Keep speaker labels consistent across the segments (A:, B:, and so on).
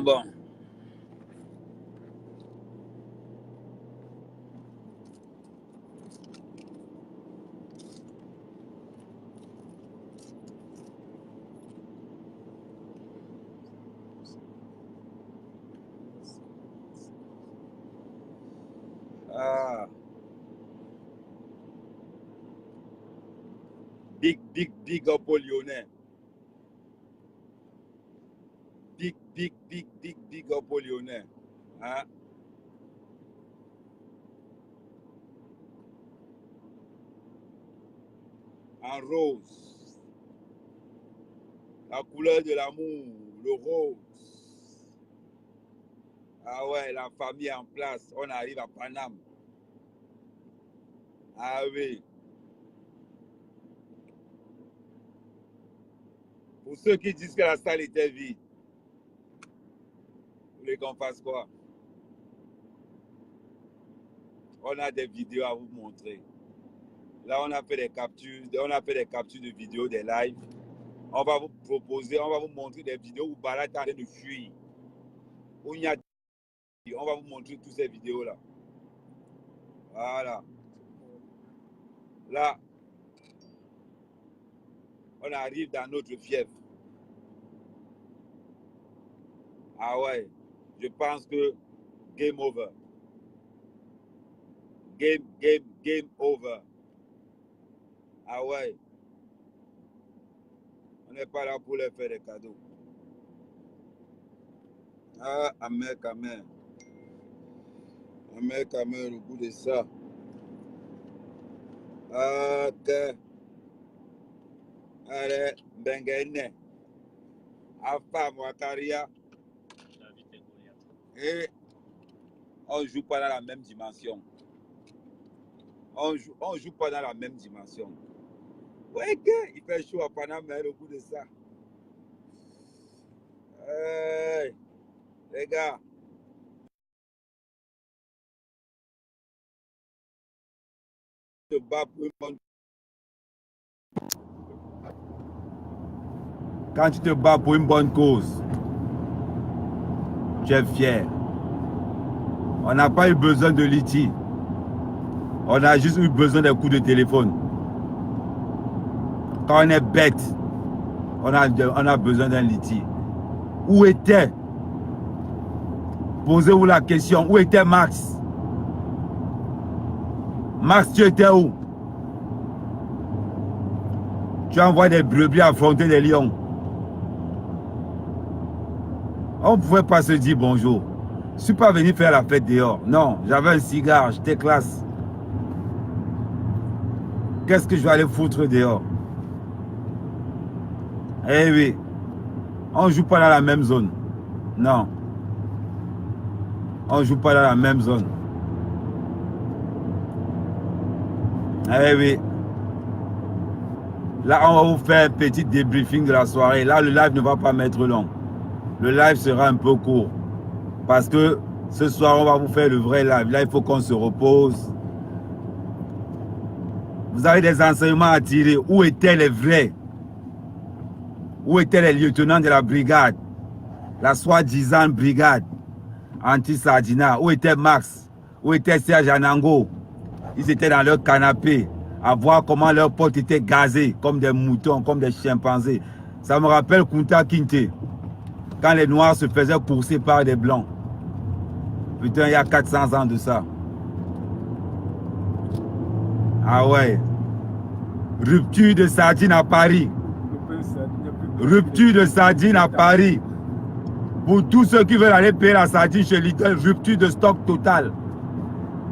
A: Bon. Ah, big up au Lyonnais. Big up au Lyonnais. Hein? En rose. La couleur de l'amour, le rose. Ah ouais, la famille en place. On arrive à Paname. Ah oui. Pour ceux qui disent que la salle était vide, vous voulez qu'on fasse quoi? On a des vidéos à vous montrer. Là, on a fait des captures de vidéos, des lives. On va vous proposer, on va vous montrer des vidéos où Bala est en train de fuir. Où il y a... On va vous montrer toutes ces vidéos-là. Voilà. Là, on arrive dans notre fief. Ah ouais, je pense que game over. Game over. Ah ouais. On n'est pas là pour leur faire des cadeaux. Ah, amen. Amen, au bout de ça. Ok. Allez, Bengene. Afa Mwakaria. Et on ne joue pas dans la même dimension. On joue pas dans la même dimension. Ouais, il fait chaud à Panama au bout de ça. Hey, les gars. Te bats pour une bonne... Quand tu te bats pour une bonne cause, tu es fier. On n'a pas eu besoin de liti. On a juste eu besoin des coups de téléphone. Quand on est bête, on a besoin d'un liti. Où était? Posez-vous la question, où était Max? Max, tu étais où? Tu envoies des brebis affronter des lions. On ne pouvait pas se dire bonjour. Je ne suis pas venu faire la fête dehors. Non, j'avais un cigare, j'étais classe. Qu'est-ce que je vais aller foutre dehors? Eh oui, on ne joue pas dans la même zone. Non. On ne joue pas dans la même zone. Eh oui. Là, on va vous faire un petit débriefing de la soirée. Là, le live ne va pas mettre long. Le live sera un peu court. Parce que ce soir, on va vous faire le vrai live. Là, il faut qu'on se repose. Vous avez des enseignements à tirer. Où étaient les vrais? Où étaient les lieutenants de la brigade? La soi-disant brigade anti-Sardina. Où était Max? Où était Serge Anango? Ils étaient dans leur canapé à voir comment leurs potes étaient gazés comme des moutons, comme des chimpanzés. Ça me rappelle Kunta Kinte, quand les Noirs se faisaient courser par des Blancs. Putain, il y a 400 ans de ça. Ah ouais. Rupture de sardines à Paris. Rupture de sardines à Paris. Pour tous ceux qui veulent aller payer la sardine chez Lidl, rupture de stock total.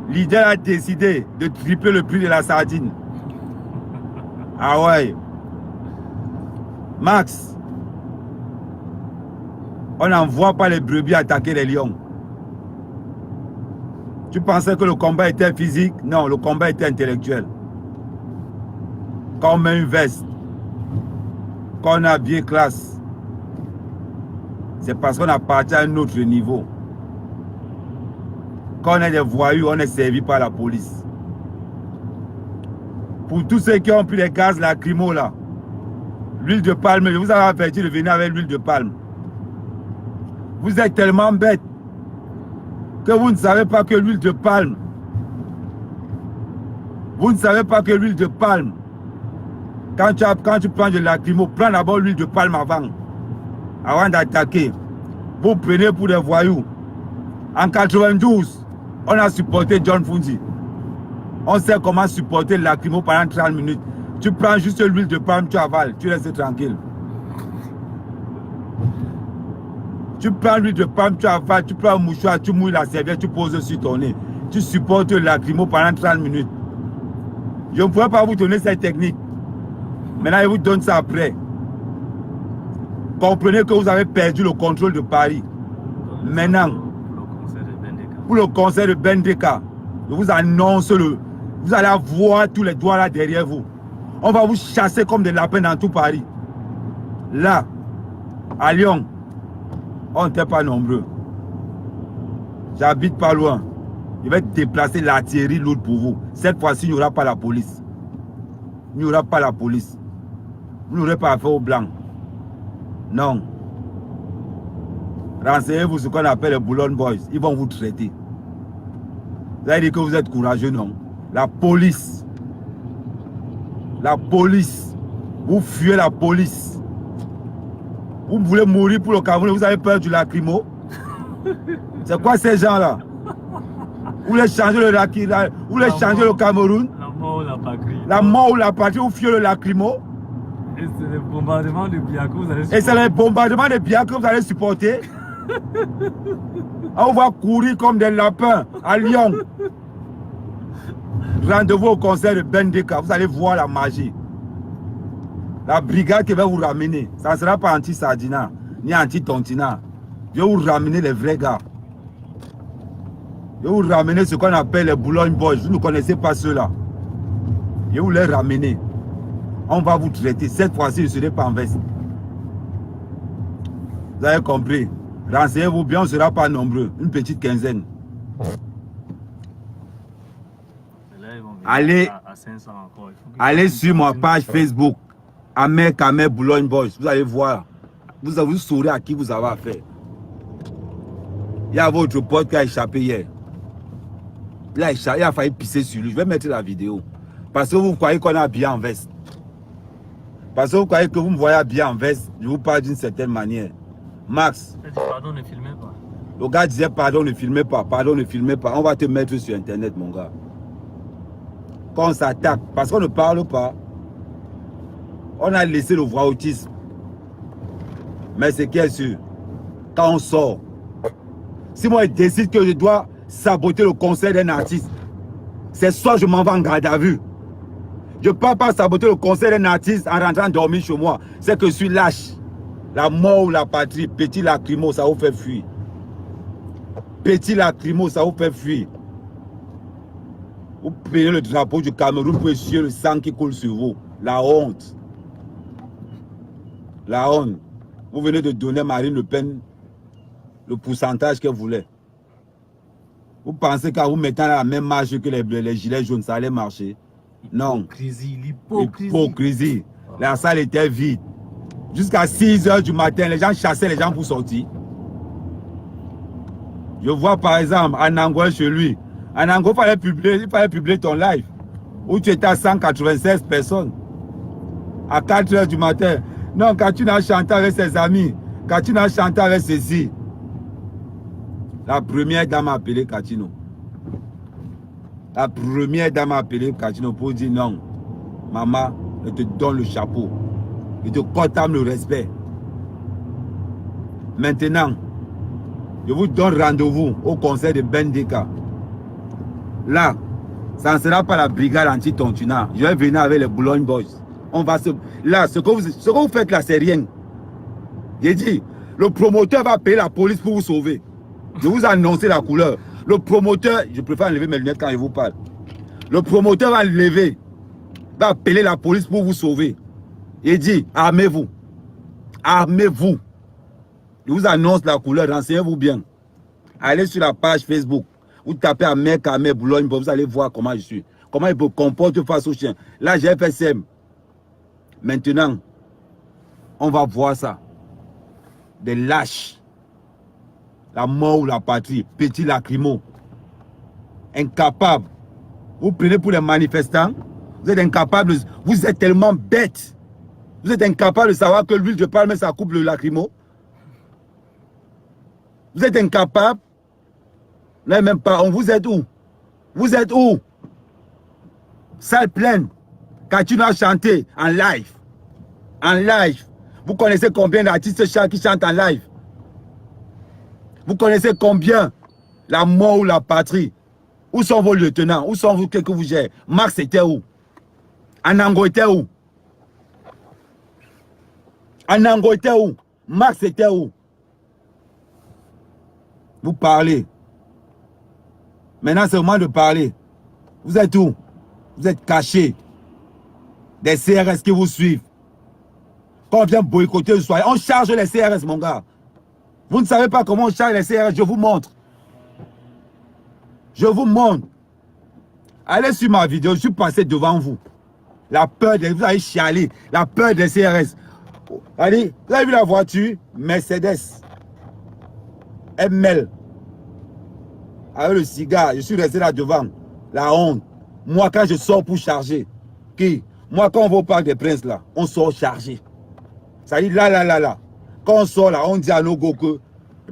A: Lidl a décidé de tripler le prix de la sardine. Ah ouais. Max, on n'envoie pas les brebis attaquer les lions. Tu pensais que le combat était physique? Non, le combat était intellectuel. Quand on met une veste, quand on est habillé classe, c'est parce qu'on a parti à un autre niveau. Quand on est des voyous, on est servi par la police. Pour tous ceux qui ont pris les gaz lacrymo là, l'huile de palme, je vous avais averti de venir avec l'huile de palme. Vous êtes tellement bêtes que vous ne savez pas que l'huile de palme, vous ne savez pas que l'huile de palme, quand tu prends de lacrymo, prends d'abord l'huile de palme avant d'attaquer. Vous prenez pour des voyous. En 92, on a supporté John Funzi. On sait comment supporter le lacrymo pendant 30 minutes. Tu prends juste l'huile de palme, tu avales, tu restes tranquille. Tu prends l'huile de palme, tu avales, tu prends un mouchoir, tu mouilles la serviette, tu poses sur ton nez. Tu supportes le lacrymo pendant 30 minutes. Je ne pourrais pas vous donner cette technique. Maintenant, je vous donne ça après. Comprenez que vous avez perdu le contrôle de Paris. Maintenant, pour le concert de Bendeka, je vous annonce vous allez avoir tous les doigts là derrière vous. On va vous chasser comme des lapins dans tout Paris. Là, à Lyon, on n'était pas nombreux. J'habite pas loin. Je vais déplacer l'artillerie lourde pour vous. Cette fois-ci, il n'y aura pas la police. Il n'y aura pas la police. Vous n'aurez pas affaire aux blancs. Non. Renseignez-vous ce qu'on appelle les Boulogne Boys. Ils vont vous traiter. Vous allez dire que vous êtes courageux, non? La police. La police. Vous fuyez la police. Vous voulez mourir pour le Cameroun, vous avez peur du lacrymo? C'est quoi ces gens-là? Vous voulez changer vous voulez changer le Cameroun?
B: La mort ou la patrie. La
A: mort ou la patrie, vous fuyez le lacrymo?
B: Et c'est le bombardement de Biya que vous allez supporter.
A: Et c'est le bombardement de Biya que vous allez supporter? On va courir comme des lapins à Lyon. Rendez-vous au concert de Bendeka, vous allez voir la magie. La brigade qui va vous ramener, ça ne sera pas anti-Sardina, ni anti-Tontina. Je vais vous ramener les vrais gars. Je vais vous ramener ce qu'on appelle les Boulogne Boys. Vous ne connaissez pas ceux-là. Je vais vous les ramener. On va vous traiter. Cette fois-ci, je ne serai pas en veste. Vous avez compris? Renseignez-vous bien, on ne sera pas nombreux. Une petite quinzaine. Allez, allez sur ma page Facebook. Ahmed Kamer Boulogne Boys. Vous allez voir. Vous saurez à qui vous avez affaire. Il y a votre pote qui a échappé hier. Il a failli pisser sur lui. Je vais mettre la vidéo. Parce que vous croyez qu'on a bien en veste. Parce que vous croyez que vous me voyez bien en veste. Je vous parle d'une certaine manière. Max.
B: Pardon, ne filmez pas.
A: Le gars disait pardon, ne filmez pas. Pardon, ne filmez pas. On va te mettre sur Internet, mon gars. Quand on s'attaque, parce qu'on ne parle pas, on a laissé le voyoutisme. Mais c'est qui est sûr, quand on sort, si moi je décide que je dois saboter le concert d'un artiste, c'est soit je m'en vais en garde à vue. Je ne peux pas saboter le concert d'un artiste en rentrant dormir chez moi. C'est que je suis lâche. La mort ou la patrie, petit lacrymo, ça vous fait fuir. Petit lacrymo, ça vous fait fuir. Vous prenez le drapeau du Cameroun pour essuyer le sang qui coule sur vous. La honte. La honte. Vous venez de donner à Marine Le Pen le pourcentage qu'elle voulait. Vous pensez qu'en vous mettant la même marche que les gilets jaunes, ça allait marcher? Non. L'hypocrisie. La salle était vide. Jusqu'à 6 h du matin, les gens chassaient les gens pour sortir. Je vois par exemple en Angola chez lui. En Angola, il fallait publier ton live. Où tu étais à 196 personnes. À 4 h du matin. Non, Kachina a chanté avec ses amis. Kachina a chanté avec ceci. La première dame a appelé Kachino. La première dame a appelé Kachino pour dire non. Maman, je te donne le chapeau. Je te condamne le respect. Maintenant, je vous donne rendez-vous au concert de Bendeka. Là, ça ne sera pas la brigade anti-Tontuna. Je vais venir avec les Boulogne Boys. On va se... Là, ce que vous faites là, c'est rien. J'ai dit, le promoteur va payer la police pour vous sauver. Je vous ai annoncé la couleur. Le promoteur, je préfère enlever mes lunettes quand je vous parle. Le promoteur va lever, va appeler la police pour vous sauver. Il dit, armez-vous. Armez-vous. Je vous annonce la couleur, renseignez-vous bien. Allez sur la page Facebook. Vous tapez Ahmed Kamel Boulogne, vous allez voir comment je suis. Comment il me comporte face au chien. Là, j'ai FSM. Maintenant, on va voir ça. Des lâches. La mort ou la patrie. Petit lacrymo. Incapable. Vous prenez pour les manifestants. Vous êtes incapable. Vous êtes tellement bête. Vous êtes incapable de savoir que l'huile de palme, ça coupe le lacrymo. Vous êtes incapable. Là, même pas. Vous êtes où? Vous êtes où? Salle pleine. Continue à chanter en live. En live. Vous connaissez combien d'artistes qui chantent en live? Vous connaissez combien? La mort ou la patrie? Où sont vos lieutenants? Où sont vous que vous gérez? Max était où? Anango était où? Anango était où? Max était où? Vous parlez. Maintenant, c'est le moment de parler. Vous êtes où? Vous êtes cachés. Des CRS qui vous suivent. Quand on vient boycotter le soir, on charge les CRS, mon gars. Vous ne savez pas comment on charge les CRS, je vous montre. Je vous montre. Allez sur ma vidéo, je suis passé devant vous. La peur, vous allez chialer. La peur des CRS. Allez, vous avez vu la voiture? Mercedes. ML. Avec le cigare, je suis resté là devant. La honte. Moi, quand je sors pour charger, qui? Moi, quand on va au Parc des Princes, là, on sort chargé. Ça dit là. Quand on sort là, on dit à nos go que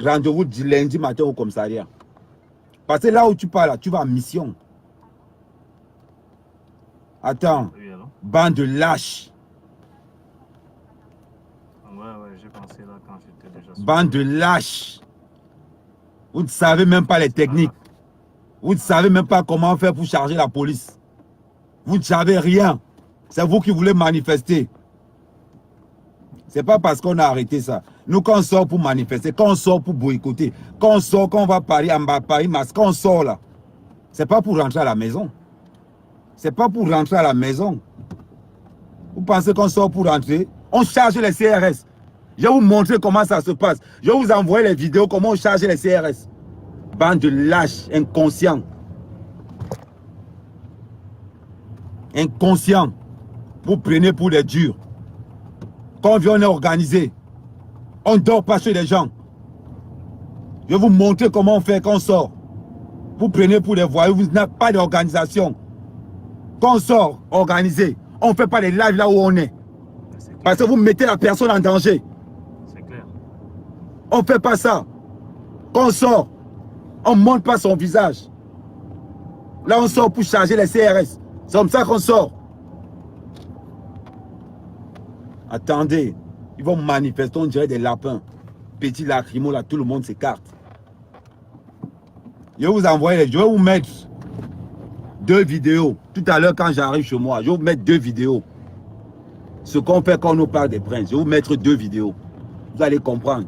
A: rendez-vous du lundi matin au commissariat. Parce que là où tu pars là, tu vas en mission. Attends.
B: Oui, alors?
A: Bande de lâches.
B: Ouais, j'ai pensé là quand j'étais déjà sur...
A: Bande de lâches. Vous ne savez même pas les techniques. Vous ne savez même pas comment faire pour charger la police. Vous ne savez rien. C'est vous qui voulez manifester. C'est pas parce qu'on a arrêté ça. Nous, quand on sort pour manifester, quand on sort pour boycotter, quand on sort, quand on va Paris, quand on sort là, c'est pas pour rentrer à la maison. C'est pas pour rentrer à la maison. Vous pensez qu'on sort pour rentrer? On charge les CRS. Je vais vous montrer comment ça se passe. Je vais vous envoyer les vidéos, comment on charge les CRS. Bande de lâches, inconscients. Inconscients. Vous prenez pour les durs. Quand on vient, on est organisé. On ne dort pas chez les gens. Je vais vous montrer comment on fait quand on sort. Vous prenez pour les voyous, vous n'avez pas d'organisation. Quand on sort, organisé, on ne fait pas les lives là où on est. Parce que vous mettez la personne en danger.
B: C'est clair.
A: On ne fait pas ça. Quand on sort, on ne montre pas son visage. Là, on sort pour charger les CRS. C'est comme ça qu'on sort. Attendez, ils vont manifester, on dirait des lapins. Petit lacrymo, là, tout le monde s'écarte. Je vais vous envoyer, je vais vous mettre 2 vidéos. Tout à l'heure, quand j'arrive chez moi, je vais vous mettre 2 vidéos. Ce qu'on fait quand on nous parle des princes. Je vais vous mettre 2 vidéos. Vous allez comprendre.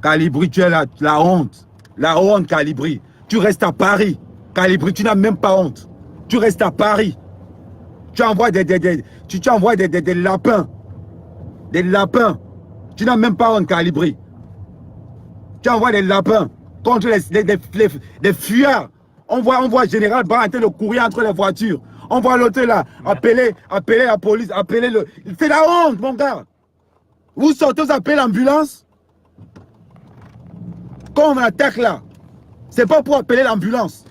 A: Calibri, tu es là, la honte. La honte, Calibri. Tu restes à Paris. Calibri, tu n'as même pas honte. Tu restes à Paris. Tu envoies tu envoies des lapins. Des lapins. Tu n'as même pas honte, Calibri. Tu envoies des lapins contre les fuyards. On voit Général Brandt le courir entre les voitures. On voit l'autre là, appeler la police, appeler le... C'est la honte, mon gars. Vous sortez, vous appelez l'ambulance. Quand on attaque là, c'est pas pour appeler l'ambulance.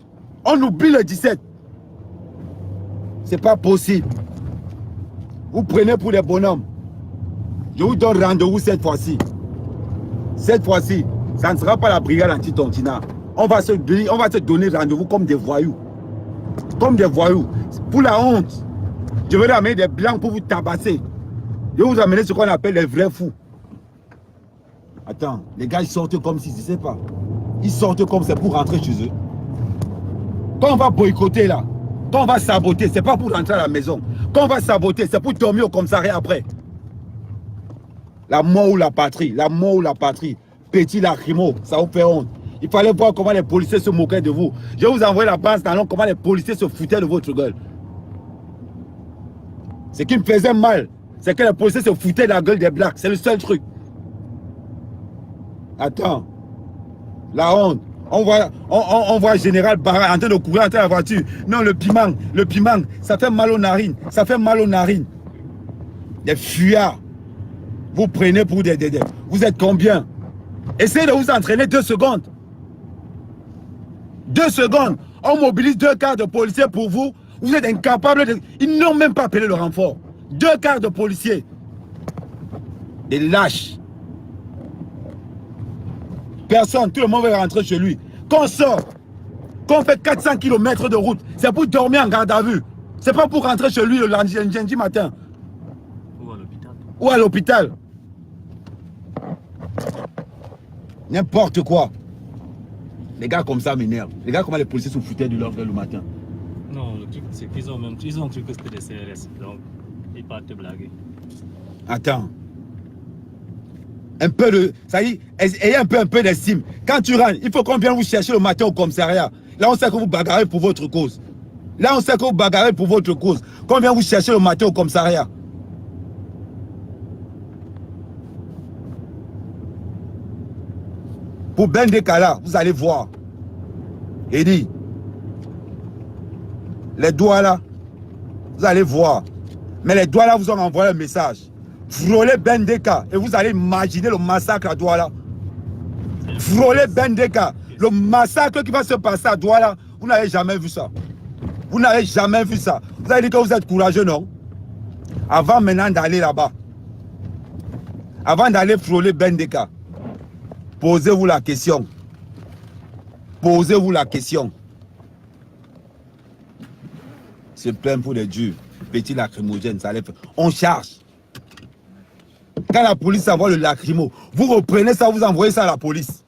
A: On oublie le 17. C'est pas possible. Vous prenez pour les bonhommes. Je vous donne rendez-vous cette fois-ci. Cette fois-ci, ça ne sera pas la brigade anti-Tontina. On va se donner rendez-vous comme des voyous. Comme des voyous. Pour la honte. Je vais ramener des blancs pour vous tabasser. Je vais vous amener ce qu'on appelle les vrais fous. Attends, les gars ils sortent comme si, je ne sais pas. Ils sortent comme c'est pour rentrer chez eux. Quand on va boycotter là, quand on va saboter, c'est pas pour rentrer à la maison. Quand on va saboter, c'est pour dormir au commissariat après. La mort ou la patrie, la mort ou la patrie. Petit lacrymo, ça vous fait honte. Il fallait voir comment les policiers se moquaient de vous. Je vais vous envoyer la base dans comment les policiers se foutaient de votre gueule. Ce qui me faisait mal, c'est que les policiers se foutaient de la gueule des blacks. C'est le seul truc. Attends. La honte. On voit Général Barra en train de courir entre la voiture. Non, le piment, ça fait mal aux narines. Ça fait mal aux narines. Des fuyards. Vous prenez pour des. Vous êtes combien? Essayez de vous entraîner 2 secondes. 2 secondes. On mobilise 2 quarts de policiers pour vous. Vous êtes incapables de. Ils n'ont même pas appelé le renfort. 2 quarts de policiers. Des lâches. Personne, tout le monde va rentrer chez lui. Quand on sort, quand on fait 400 km de route, c'est pour dormir en garde à vue. C'est pas pour rentrer chez lui le lundi matin.
B: Ou à l'hôpital.
A: Ou à l'hôpital. N'importe quoi. Les gars comme ça m'énervent. Les gars, comment les policiers se foutaient de leur gueule le matin.
B: Non, le truc, c'est qu'ils ont cru que c'était des CRS. Donc, ils partent te blaguer.
A: Attends. Un peu de. Ça y est, ayez un peu d'estime. Quand tu rentres, il faut qu'on vienne vous chercher le matin au commissariat. Là, on sait que vous bagarrez pour votre cause. Là, on sait que vous bagarrez pour votre cause. Qu'on vient vous chercher le matin au commissariat. Pour Ben Dekala, vous allez voir. Il dit, les doigts là, vous allez voir. Mais les doigts là vous ont envoyé un message. Frôlez Ben Deka et vous allez imaginer le massacre à Douala. Frôlez Ben Deka. Le massacre qui va se passer à Douala, vous n'avez jamais vu ça. Vous n'avez jamais vu ça. Vous avez dit que vous êtes courageux, non? Avant maintenant d'aller là-bas, avant d'aller frôler Ben Deka, posez-vous la question. Posez-vous la question. C'est plein pour les dieux. Petit lacrymogène, ça allait faire. On charge. Quand la police envoie le lacrymo, vous reprenez ça, vous envoyez ça à la police.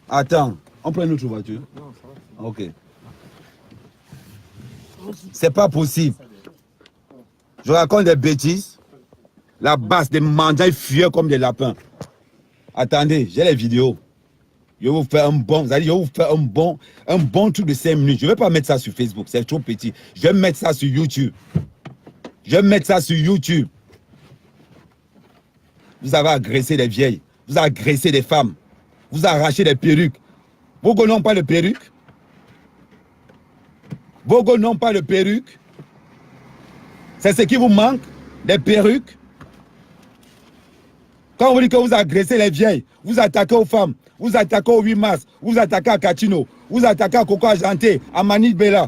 A: Attends, on prend une autre voiture.
B: Non, ça va.
A: Ok. C'est pas possible. Je raconte des bêtises. La base des mendiants fuyaient comme des lapins. Attendez, j'ai les vidéos. Je vais vous faire un bon, vous allez, je vais vous faire un bon truc de 5 minutes. Je ne vais pas mettre ça sur Facebook, c'est trop petit. Je vais mettre ça sur YouTube. Je vais mettre ça sur YouTube. Vous avez agressé des vieilles. Vous avez agressé des femmes. Vous avez arraché des perruques. Vos gars n'ont pas de perruques. Vos gars n'ont pas de perruques. C'est ce qui vous manque, des perruques. Quand vous dites que vous agressez les vieilles, vous attaquez aux femmes, vous attaquez au 8 mars, vous attaquez à Kachino, vous attaquez à Coco Argenté, à Manil Bella.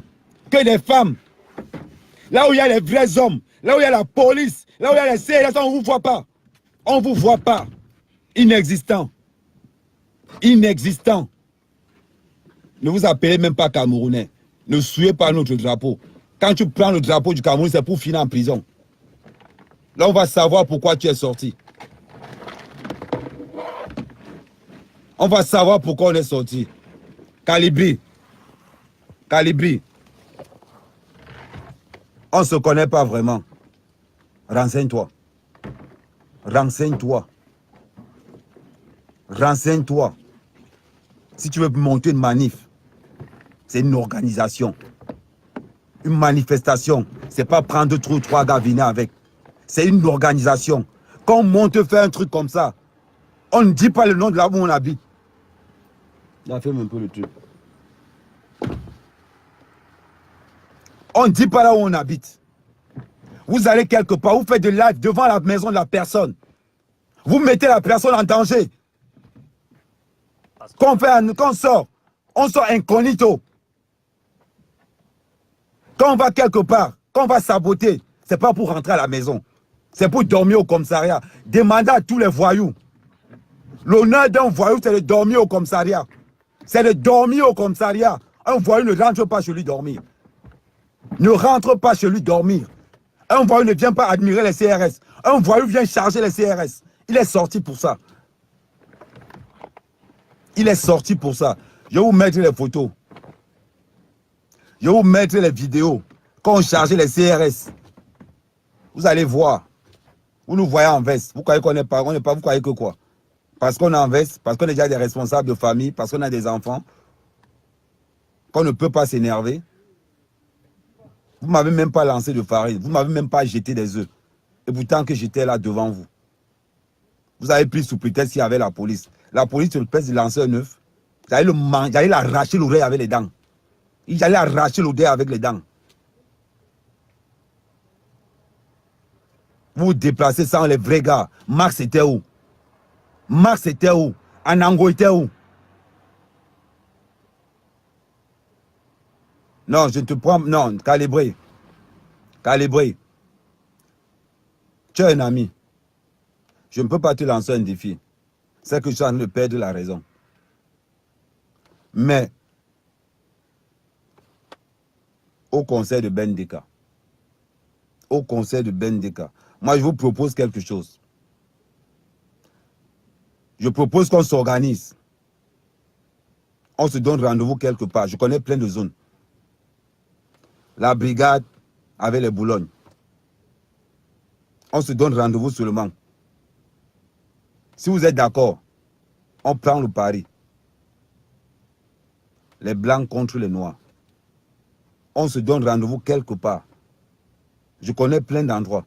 A: Que des femmes. Là où il y a les vrais hommes, là où il y a la police, là où il y a les CRS, on ne vous voit pas. On ne vous voit pas. Inexistant. Inexistant. Ne vous appelez même pas Camerounais. Ne souillez pas notre drapeau. Quand tu prends le drapeau du Cameroun, c'est pour finir en prison. Là, on va savoir pourquoi tu es sorti. On va savoir pourquoi on est sorti. Calibri. Calibri. On ne se connaît pas vraiment. Renseigne-toi. Renseigne-toi. Renseigne-toi. Si tu veux monter une manif, c'est une organisation. Une manifestation, c'est pas prendre 2 ou 3 gars venir avec. C'est une organisation. Quand on monte faire un truc comme ça, on ne dit pas le nom de là où on habite. Là, fais un peu le truc. On ne dit pas là où on habite. Vous allez quelque part, vous faites de live devant la maison de la personne. Vous mettez la personne en danger. Quand on sort incognito. Quand on va quelque part, quand on va saboter, c'est pas pour rentrer à la maison. C'est pour dormir au commissariat. Demandez à tous les voyous. L'honneur d'un voyou, c'est de dormir au commissariat. C'est de dormir au commissariat. Un voyou ne rentre pas chez lui dormir. Ne rentre pas chez lui dormir. Un voyou ne vient pas admirer les CRS. Un voyou vient charger les CRS. Il est sorti pour ça. Il est sorti pour ça. Je vais vous mettre les photos. Je vais vous mettre les vidéos. Quand on chargeait les CRS. Vous allez voir. Vous nous voyez en veste. Vous croyez qu'on n'est pas, vous croyez que quoi? Parce qu'on est en veste, parce qu'on est déjà des responsables de famille, parce qu'on a des enfants, qu'on ne peut pas s'énerver. Vous ne m'avez même pas lancé de farine, vous ne m'avez même pas jeté des œufs. Et pourtant que j'étais là devant vous. Vous avez pris sous prétexte qu'il y avait la police. La police se pèse de lancer un œuf. J'allais l'arracher l'oreille avec les dents. J'allais arracher l'oreille avec les dents. Vous vous déplacez sans les vrais gars. Max était où? Max était où? Anango était où? Non, je te prends... Non, calibré. Calibré. Tu es un ami. Je ne peux pas te lancer un défi. C'est que je suis en train de perdre la raison. Mais, au conseil de Bendeka, moi je vous propose quelque chose. Je propose qu'on s'organise. On se donne rendez-vous quelque part. Je connais plein de zones. La brigade avec les Boulognes. On se donne rendez-vous seulement. Si vous êtes d'accord, on prend le pari. Les blancs contre les noirs. On se donne rendez-vous quelque part. Je connais plein d'endroits.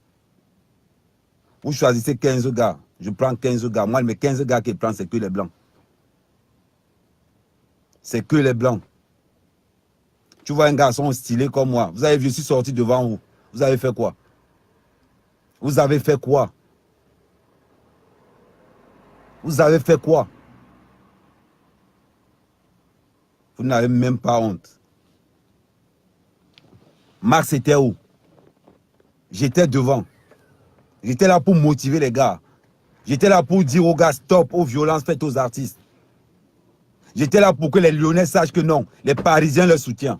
A: Vous choisissez 15 gars. Je prends 15 gars. Moi, mes 15 gars qui prennent, c'est que les blancs. C'est que les blancs. Tu vois un garçon stylé comme moi. Vous avez vu, je suis sorti devant vous. Vous avez fait quoi? Vous avez fait quoi? Vous avez fait quoi? Vous n'avez même pas honte. Max était où? J'étais devant. J'étais là pour motiver les gars. J'étais là pour dire aux gars stop aux violences faites aux artistes. J'étais là pour que les Lyonnais sachent que non, les Parisiens le soutiennent.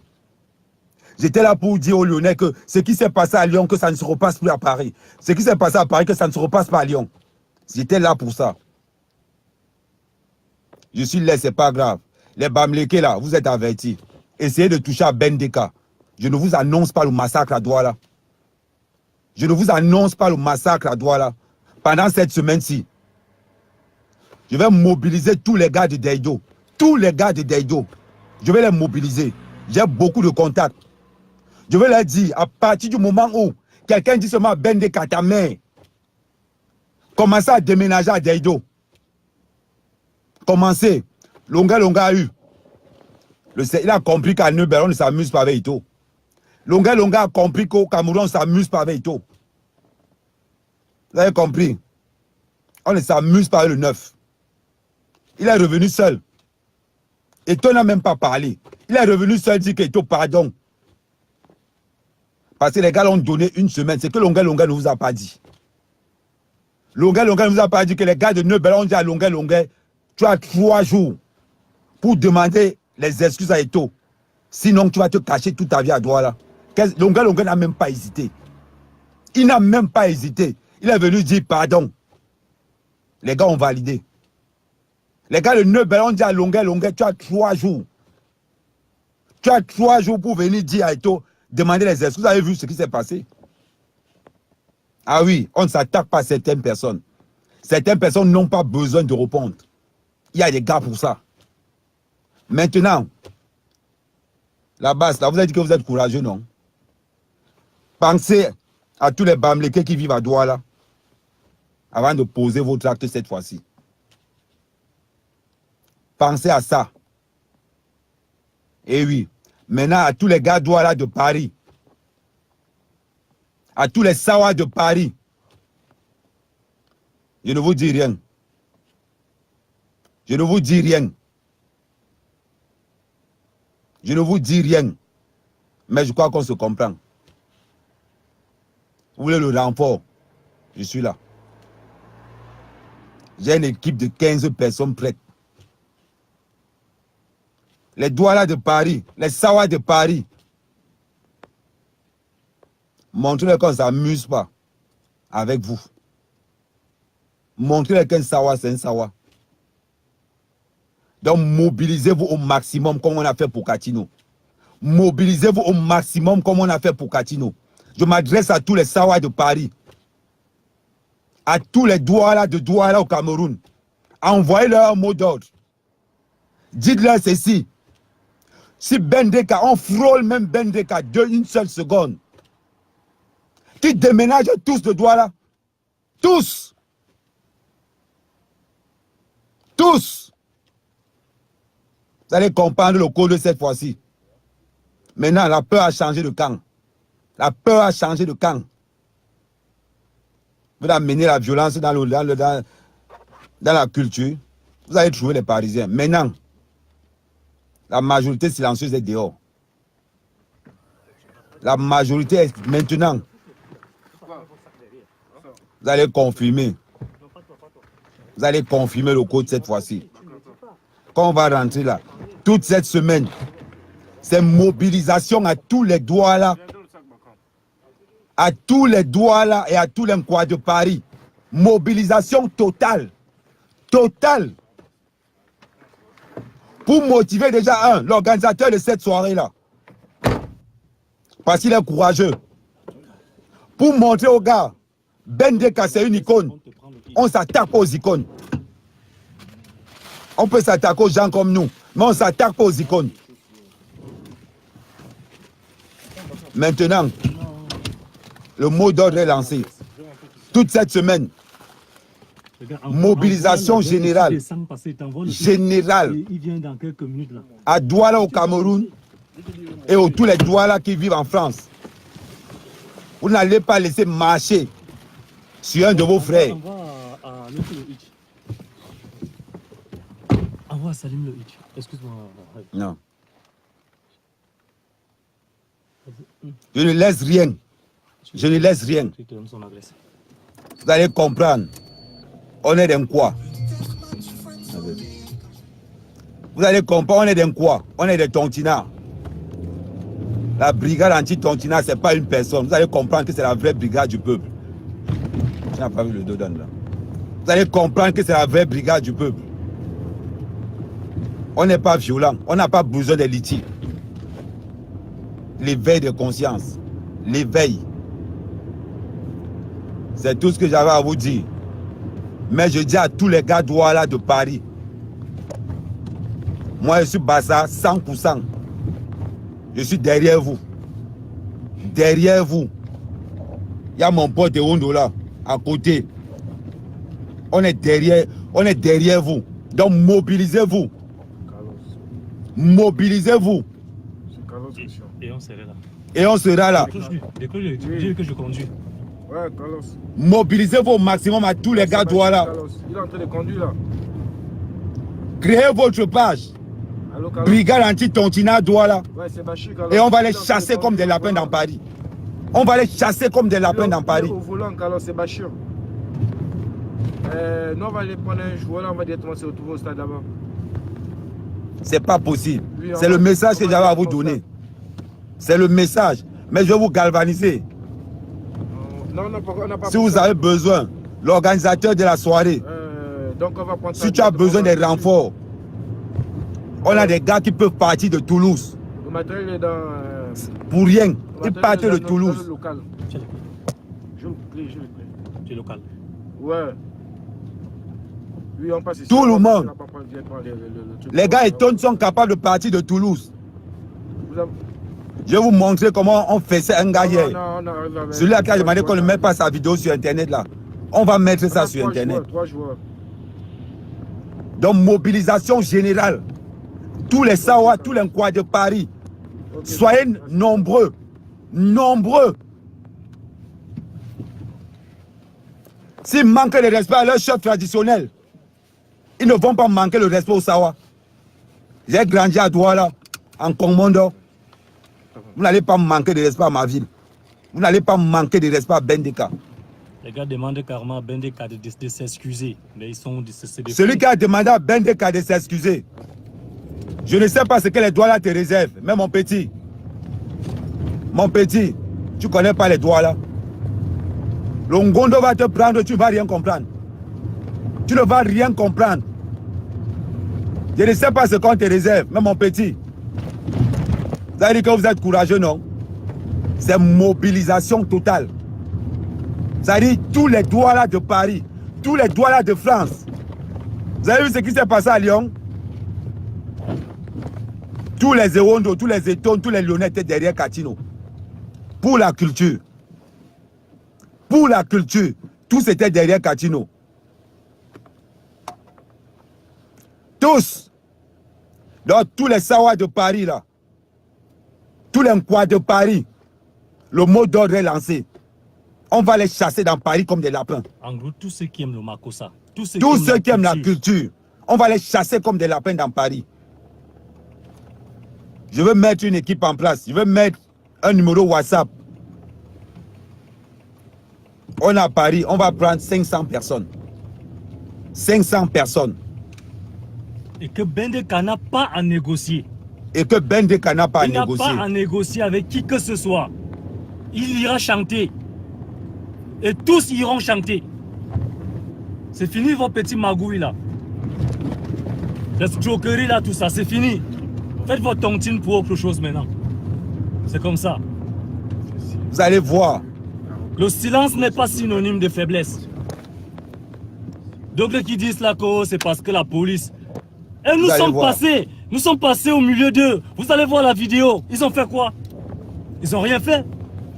A: J'étais là pour dire aux Lyonnais que ce qui s'est passé à Lyon, que ça ne se repasse plus à Paris. Ce qui s'est passé à Paris, que ça ne se repasse pas à Lyon. J'étais là pour ça. Je suis là, c'est pas grave. Les Bamlékés là, vous êtes avertis. Essayez de toucher à Bendeka. Je ne vous annonce pas le massacre à Douala. Je ne vous annonce pas le massacre à Douala. Pendant cette semaine-ci, je vais mobiliser tous les gars de Deido. Tous les gars de Deido. Je vais les mobiliser. J'ai beaucoup de contacts. Je vais leur dire, à partir du moment où quelqu'un dit seulement Bendeka, ta mère, commencez à déménager à Deido. Commencez. Longa a eu. Il a compris qu'à Neubel, on ne s'amuse pas avec Ito. Longa a compris qu'au Cameroun, on ne s'amuse pas avec Ito. Vous avez compris? On ne s'amuse pas avec le 9. Il est revenu seul. Ito n'a même pas parlé. Il est revenu seul dire qu'Ito pardon. Parce que les gars l'ont donné une semaine. C'est que Longa ne vous a pas dit. Longa ne vous a pas dit que les gars de Neubel ont dit à Longa, tu as 3 jours pour demander les excuses à Ito. Sinon, tu vas te cacher toute ta vie à Douala. Longa n'a même pas hésité. Il n'a même pas hésité. Il est venu dire pardon. Les gars ont validé. Les gars de Neubel ont dit à Longa, tu as 3 jours. Tu as 3 jours pour venir dire à Ito, demander les excuses. Vous avez vu ce qui s'est passé? Ah oui, on ne s'attaque pas à certaines personnes. Certaines personnes n'ont pas besoin de répondre. Il y a des gars pour ça. Maintenant, la base, là, vous avez dit que vous êtes courageux, non? Pensez à tous les Bamlékés qui vivent à Douala avant de poser votre acte cette fois-ci. Pensez à ça. Et oui, maintenant à tous les gars Douala de Paris, à tous les Sawa de Paris, je ne vous dis rien. Je ne vous dis rien. Je ne vous dis rien. Mais je crois qu'on se comprend. Vous voulez le renfort? Je suis là. J'ai une équipe de 15 personnes prêtes. Les Douala de Paris, les Sawa de Paris. Montrez-leur qu'on ne s'amuse pas avec vous. Montrez-leur qu'un Sawa, c'est un Sawa. Donc mobilisez-vous au maximum comme on a fait pour Katino. Mobilisez-vous au maximum comme on a fait pour Katino. Je m'adresse à tous les Sawa de Paris. à tous les Douala de Douala au Cameroun. Envoyez-leur un mot d'ordre. Dites-leur ceci. Si Bendeka, on frôle même Bendeka une seule seconde, qui déménagent tous de Douala. Tous. Tous. Vous allez comprendre le code de cette fois-ci. Maintenant, la peur a changé de camp. La peur a changé de camp. Vous amenez la violence dans la culture. Vous allez trouver les Parisiens. Maintenant, la majorité silencieuse est dehors. La majorité est maintenant. Vous allez confirmer. Vous allez confirmer le code cette fois-ci. Quand on va rentrer là, toute cette semaine, c'est mobilisation à tous les doigts là. À tous les doigts là et à tous les coins de Paris. Mobilisation totale. Totale. Pour motiver déjà l'organisateur de cette soirée-là. Parce qu'il est courageux. Pour montrer aux gars, Bendeka c'est une icône. On s'attaque aux icônes. On peut s'attaquer aux gens comme nous, mais on s'attaque aux icônes. Maintenant, le mot d'ordre est lancé. Toute cette semaine, mobilisation générale. Générale. À Douala au Cameroun et à tous les Douala qui vivent en France. Vous n'allez pas laisser marcher sur un de vos frères.
B: Envoie Salim le hitch. Excuse-moi.
A: Non. Je ne laisse rien. Je ne laisse rien. Vous allez comprendre. On est dans quoi? Vous allez comprendre, on est dans quoi? On est des tontinards. La brigade anti-tontinard, ce n'est pas une personne. Vous allez comprendre que c'est la vraie brigade du peuple. Tu n'as pas vu le dos là. Vous allez comprendre que c'est la vraie brigade du peuple. On n'est pas violent. On n'a pas besoin de litiges. L'éveil de conscience. L'éveil. C'est tout ce que j'avais à vous dire. Mais je dis à tous les gars Douala de Paris. Moi, je suis Bassa 100%. Je suis derrière vous. Derrière vous. Il y a mon pote de Hondo là, à côté. On est derrière vous. Donc mobilisez-vous. Mobilisez-vous.
B: Et on sera là.
A: Et on sera là.
B: Dis que je conduis.
C: Ouais, Carlos.
A: Mobilisez-vous au maximum à tous les gars Douala.
C: Il est en train de conduire là.
A: Créez votre page.
C: Allô, Carlos.
A: Brigade anti-tontinard Douala.
C: Ouais, c'est Bachir, Carlos.
A: Et on va les chasser comme des lapins dans Paris. On va les chasser comme des lapins dans Paris.
C: Au volant, Carlos, c'est Bachir. Nous, on va aller prendre un joueur là, on va directement se retrouver au stade là-bas.
A: C'est pas possible. C'est le message que j'avais à vous donner. C'est le message. Mais je vais vous galvaniser.
C: Non, on n'a pas
A: si vous avez besoin, l'organisateur de la soirée,
C: donc on va prendre
A: si tu as besoin des renforts, on a des gars qui peuvent partir de Toulouse.
C: Le matériel est dans...
A: pour rien, ils partent de Toulouse.
C: Local. Je le prie.
B: Tu es local.
C: Ouais. Oui, on passe ici.
A: Tout le monde. Les gars étonnés sont capables de partir de Toulouse. Je vais vous montrer comment on fait ça un gars hier. Celui-là qui a demandé qu'on ne mette pas sa vidéo sur Internet là. On va mettre ça sur Internet.
C: 3 joueurs.
A: Donc mobilisation générale. Tous les Sawa, tous les coins de Paris. Okay. Soyez nombreux. Nombreux. S'ils manquent de respect à leur chef traditionnel, ils ne vont pas manquer le respect au Sawa. J'ai grandi à Douala, en Kongmondo. Vous n'allez pas manquer de respect à ma ville. Vous n'allez pas manquer de respect à Bendeka.
B: Les gars demandent carrément à Bendeka de s'excuser. Mais ils sont...
A: Celui qui a demandé à Bendeka de s'excuser. Je ne sais pas ce que les Douala te réservent. Mais mon petit, tu ne connais pas les Douala. Le Ngondo va te prendre, tu ne vas rien comprendre. Tu ne vas rien comprendre. Je ne sais pas ce qu'on te réserve, mais mon petit. Vous allez dire que vous êtes courageux, non? C'est mobilisation totale. C'est-à-dire tous les doualas de Paris, tous les doualas de France. Vous avez vu ce qui s'est passé à Lyon? Tous les Ewondo, tous les Eton, tous les Lyonnais étaient derrière Katino. Pour la culture. Pour la culture. Tous étaient derrière Katino. Tous. Donc tous les Sawa de Paris là. Tous les Nkwa de Paris. Le mot d'ordre est lancé. On va les chasser dans Paris comme des lapins.
B: En gros, tous ceux qui aiment le Makossa. Tous
A: ceux qui aiment la culture. On va les chasser comme des lapins dans Paris. Je veux mettre une équipe en place. Je veux mettre un numéro WhatsApp. On est à Paris, on va prendre 500 personnes. 500 personnes.
B: Et que Bendeka n'a pas à négocier.
A: Et que Bendeka n'a pas à
B: Il n'a
A: négocier.
B: pas à négocier avec qui que ce soit. Il ira chanter. Et tous iront chanter. C'est fini vos petits magouilles là. L'escroquerie là, tout ça, c'est fini. Faites votre tontine pour autre chose maintenant. C'est comme ça.
A: Vous allez voir.
B: Le silence n'est pas synonyme de faiblesse. Donc, ceux qui disent là que c'est parce que la police. Et nous sommes passés au milieu d'eux. Vous allez voir la vidéo. Ils ont fait quoi? Ils n'ont rien fait.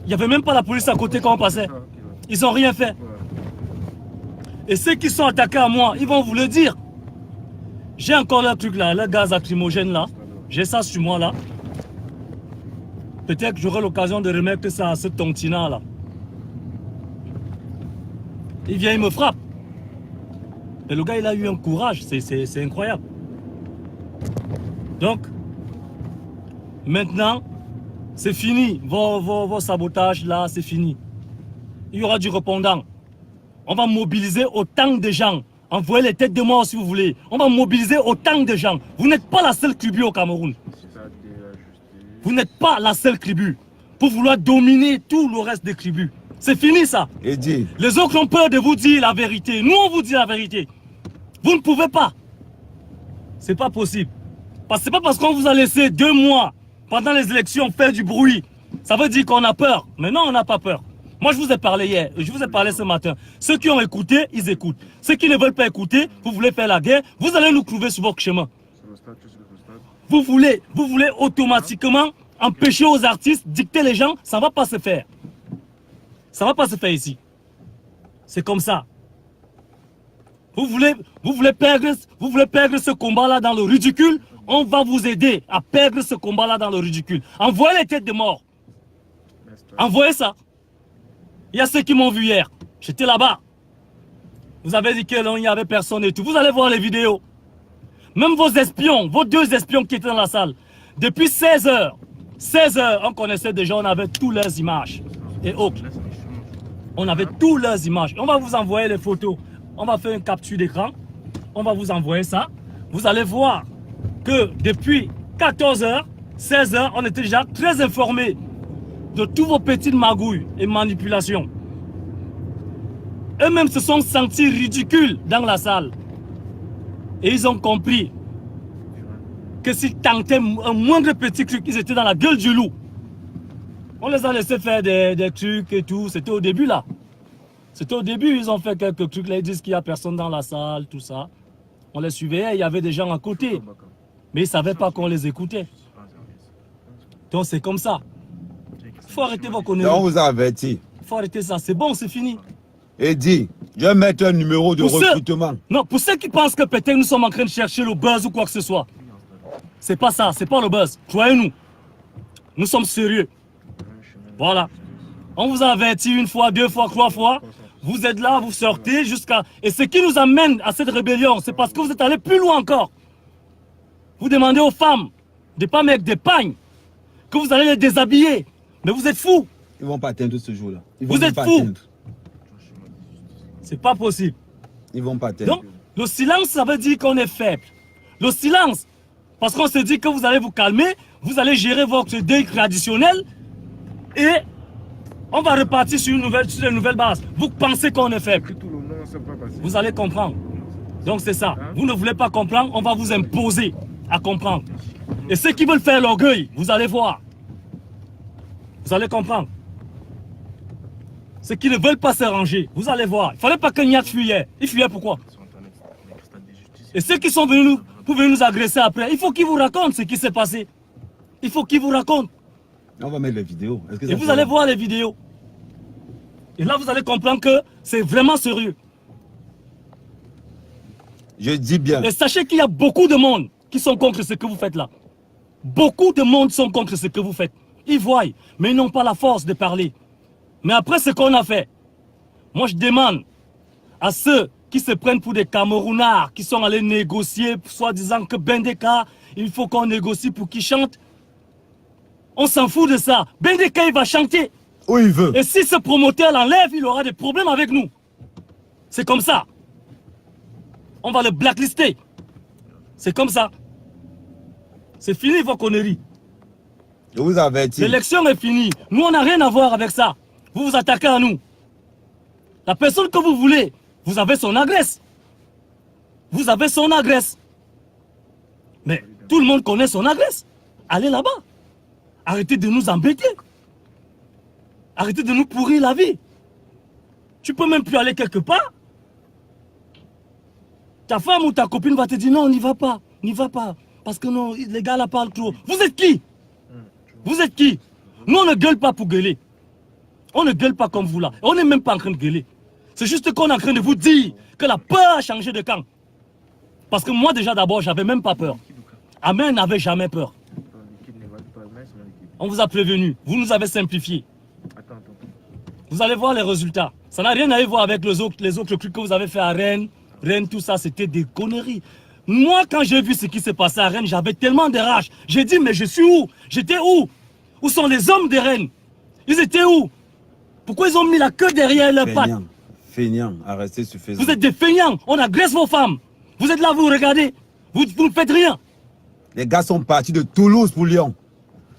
B: Il n'y avait même pas la police à côté quand on passait. Ils n'ont rien fait. Et ceux qui sont attaqués à moi, ils vont vous le dire. J'ai encore le truc là, le gaz lacrymogène là. J'ai ça sur moi là. Peut-être que j'aurai l'occasion de remettre ça à ce tontinant là. Il vient, il me frappe. Et le gars, il a eu un courage. C'est incroyable. Donc, maintenant, c'est fini. Vos sabotages là, c'est fini. Il y aura du répondant. On va mobiliser autant de gens. Envoyez les têtes de mort si vous voulez. On va mobiliser autant de gens. Vous n'êtes pas la seule tribu au Cameroun. Vous n'êtes pas la seule tribu pour vouloir dominer tout le reste des tribus. C'est fini ça.
A: Et dit.
B: Les autres ont peur de vous dire la vérité. Nous, on vous dit la vérité. Vous ne pouvez pas. C'est pas possible. Parce que c'est pas parce qu'on vous a laissé 2 mois pendant les élections faire du bruit. Ça veut dire qu'on a peur. Mais non, on n'a pas peur. Moi, je vous ai parlé hier. Je vous ai parlé ce matin. Ceux qui ont écouté, ils écoutent. Ceux qui ne veulent pas écouter, vous voulez faire la guerre, vous allez nous trouver sur votre chemin. Vous voulez automatiquement empêcher aux artistes, dicter les gens. Ça ne va pas se faire. Ça ne va pas se faire ici. C'est comme ça. Vous voulez perdre ce combat-là dans le ridicule. On va vous aider à perdre ce combat-là dans le ridicule. Envoyez les têtes de mort. Envoyez ça. Il y a ceux qui m'ont vu hier. J'étais là-bas. Vous avez dit qu'il n'y avait personne et tout. Vous allez voir les vidéos. Même vos espions, vos 2 espions qui étaient dans la salle. Depuis 16 heures, on connaissait déjà, on avait toutes leurs images. Et autres. On avait toutes leurs images. On va vous envoyer les photos. On va faire une capture d'écran. On va vous envoyer ça. Vous allez voir que depuis 14 heures, 16 heures, on était déjà très informés de tous vos petites magouilles et manipulations. Eux-mêmes se sont sentis ridicules dans la salle. Et ils ont compris que s'ils tentaient un moindre petit truc, ils étaient dans la gueule du loup. On les a laissés faire des trucs et tout. C'était au début là. C'était au début, ils ont fait quelques trucs là. Ils disent qu'il n'y a personne dans la salle, tout ça. On les suivait, il y avait des gens à côté. Mais ils ne savaient pas qu'on les écoutait. Donc c'est comme ça. Il faut arrêter vos conneries.
A: On vous a averti.
B: Il faut arrêter ça. C'est bon, c'est fini.
A: Et dit, je vais mettre un numéro de recrutement.
B: Non, pour ceux qui pensent que peut-être nous sommes en train de chercher le buzz ou quoi que ce soit. C'est pas ça, c'est pas le buzz. Croyez-nous. Nous sommes sérieux. Voilà. On vous a averti 1 fois, 2 fois, 3 fois. Vous êtes là, vous sortez jusqu'à... Et ce qui nous amène à cette rébellion, c'est parce que vous êtes allés plus loin encore. Vous demandez aux femmes de ne pas mettre des pagnes, que vous allez les déshabiller. Mais vous êtes fous.
A: Ils ne vont pas atteindre ce jour-là.
B: Vous êtes fous. C'est pas possible.
A: Ils ne vont pas atteindre.
B: Donc, le silence, ça veut dire qu'on est faible. Le silence, parce qu'on se dit que vous allez vous calmer, vous allez gérer votre deuil traditionnel et on va repartir sur une nouvelle base. Vous pensez qu'on est faible. Vous allez comprendre. Donc c'est ça. Vous ne voulez pas comprendre, on va vous imposer à comprendre. Et ceux qui veulent faire l'orgueil, vous allez voir. Vous allez comprendre. c'est qu'ils ne veulent pas s'arranger. Vous allez voir. Il ne fallait pas que Niat fuyait. Il fuyait pourquoi? Et ceux qui sont venus pour venir nous agresser après, il faut qu'ils vous racontent ce qui s'est passé. Il faut qu'ils vous racontent.
A: On va mettre les vidéos.
B: Et vous allez voir les vidéos. Et là, vous allez comprendre que c'est vraiment sérieux.
A: Je dis bien.
B: Et sachez qu'il y a beaucoup de monde qui sont contre ce que vous faites là. Beaucoup de monde sont contre ce que vous faites. Ils voient, mais ils n'ont pas la force de parler. Mais après ce qu'on a fait, moi je demande à ceux qui se prennent pour des Camerounards, qui sont allés négocier, soi-disant que Bendeka, il faut qu'on négocie pour qu'il chante. On s'en fout de ça. Bendeka, il va chanter.
A: Où il veut.
B: Et si ce promoteur l'enlève, il aura des problèmes avec nous. C'est comme ça. On va le blacklister. C'est comme ça. C'est fini vos conneries.
A: Je vous avertis.
B: L'élection est finie. Nous, on n'a rien à voir avec ça. Vous vous attaquez à nous. La personne que vous voulez, vous avez son adresse. Vous avez son adresse. Mais tout le monde connaît son adresse. Allez là-bas. Arrêtez de nous embêter. Arrêtez de nous pourrir la vie. Tu peux même plus aller quelque part. Ta femme ou ta copine va te dire non, n'y va pas. N'y va pas. Parce que non, les gars là parlent trop. Vous êtes qui? Vous êtes qui? Nous, on ne gueule pas pour gueuler. On ne gueule pas comme vous là. On n'est même pas en train de gueuler. C'est juste qu'on est en train de vous dire que la peur a changé de camp. Parce que moi déjà d'abord, j'avais même pas peur. Amen n'avait jamais peur. On vous a prévenu. Vous nous avez simplifié. Vous allez voir les résultats. Ça n'a rien à voir avec les autres trucs que vous avez fait à Rennes. Rennes, tout ça, c'était des conneries. Moi, quand j'ai vu ce qui s'est passé à Rennes, j'avais tellement de rage. J'ai dit, mais je suis où? J'étais où? Où sont les hommes de Rennes? Ils étaient où? Pourquoi ils ont mis la queue derrière leurs pattes?
A: Feignant, à rester sur Facebook.
B: Vous êtes des feignants. On agresse vos femmes. Vous êtes là, vous regardez. Vous ne faites rien.
A: Les gars sont partis de Toulouse pour Lyon.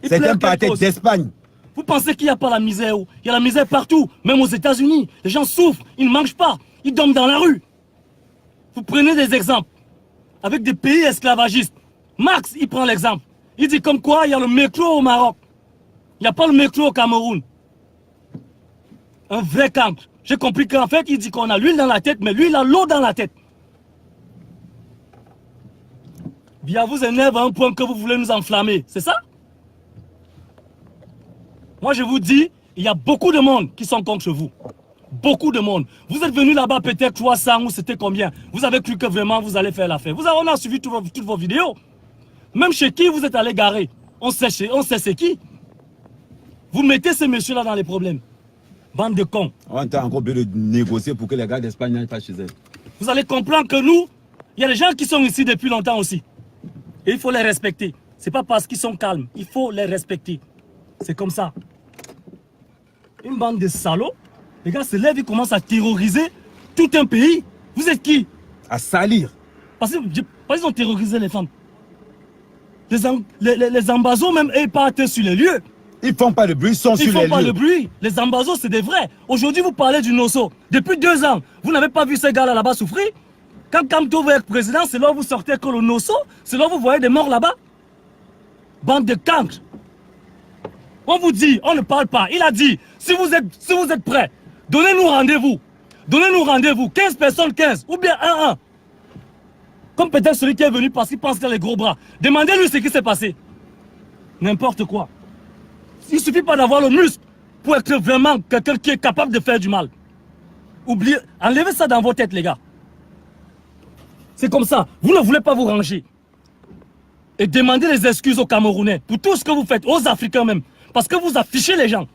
A: Certains partaient d'Espagne.
B: Vous pensez qu'il n'y a pas la misère? Il y a la misère partout, même aux États-Unis. Les gens souffrent, ils ne mangent pas, ils dorment dans la rue. Vous prenez des exemples avec des pays esclavagistes. Marx, il prend l'exemple. Il dit comme quoi il y a le métro au Maroc. Il n'y a pas le métro au Cameroun. Un vrai cancre. J'ai compris qu'en fait, il dit qu'on a l'huile dans la tête, mais lui, il a l'eau dans la tête. Bien, vous énerve à un point que vous voulez nous enflammer. C'est ça? Moi, je vous dis, il y a beaucoup de monde qui sont contre vous. Beaucoup de monde. Vous êtes venus là-bas peut-être 300 ou c'était combien? Vous avez cru que vraiment vous allez faire l'affaire. On a suivi toutes vos vidéos. Même chez qui vous êtes allé garer. On sait c'est qui. Vous mettez ces messieurs-là dans les problèmes. Bande de cons.
A: On est encore obligé de négocier pour que les gars d'Espagne n'aillent pas chez eux.
B: Vous allez comprendre que nous, il y a des gens qui sont ici depuis longtemps aussi. Et il faut les respecter. C'est pas parce qu'ils sont calmes. Il faut les respecter. C'est comme ça. Une bande de salauds. Les gars se lèvent et commencent à terroriser tout un pays. Vous êtes qui?
A: À salir.
B: Parce qu'ils ont terrorisé les femmes. Les ambazos même, ils partent sur les lieux.
A: Ils font pas de bruit, ils sont sur les lieux.
B: Ils font pas de bruit. Les ambazos, c'est des vrais. Aujourd'hui, vous parlez du Nosso. Depuis 2 ans, vous n'avez pas vu ces gars-là là-bas souffrir? Quand Kamto veut être président, c'est là où vous sortez que le Nosso, c'est là où vous voyez des morts là-bas. Bande de cancres. On vous dit, on ne parle pas. Il a dit, si vous êtes prêts, donnez-nous rendez-vous. Donnez-nous rendez-vous. 15 personnes, 15. Ou bien 1-1. Comme peut-être celui qui est venu parce qu'il pense qu'il a les gros bras. Demandez-lui ce qui s'est passé. N'importe quoi. Il ne suffit pas d'avoir le muscle pour être vraiment quelqu'un qui est capable de faire du mal. Oubliez, enlevez ça dans vos têtes, les gars. C'est comme ça. Vous ne voulez pas vous ranger. Et demandez les excuses aux Camerounais pour tout ce que vous faites, aux Africains même. Parce que vous affichez les gens.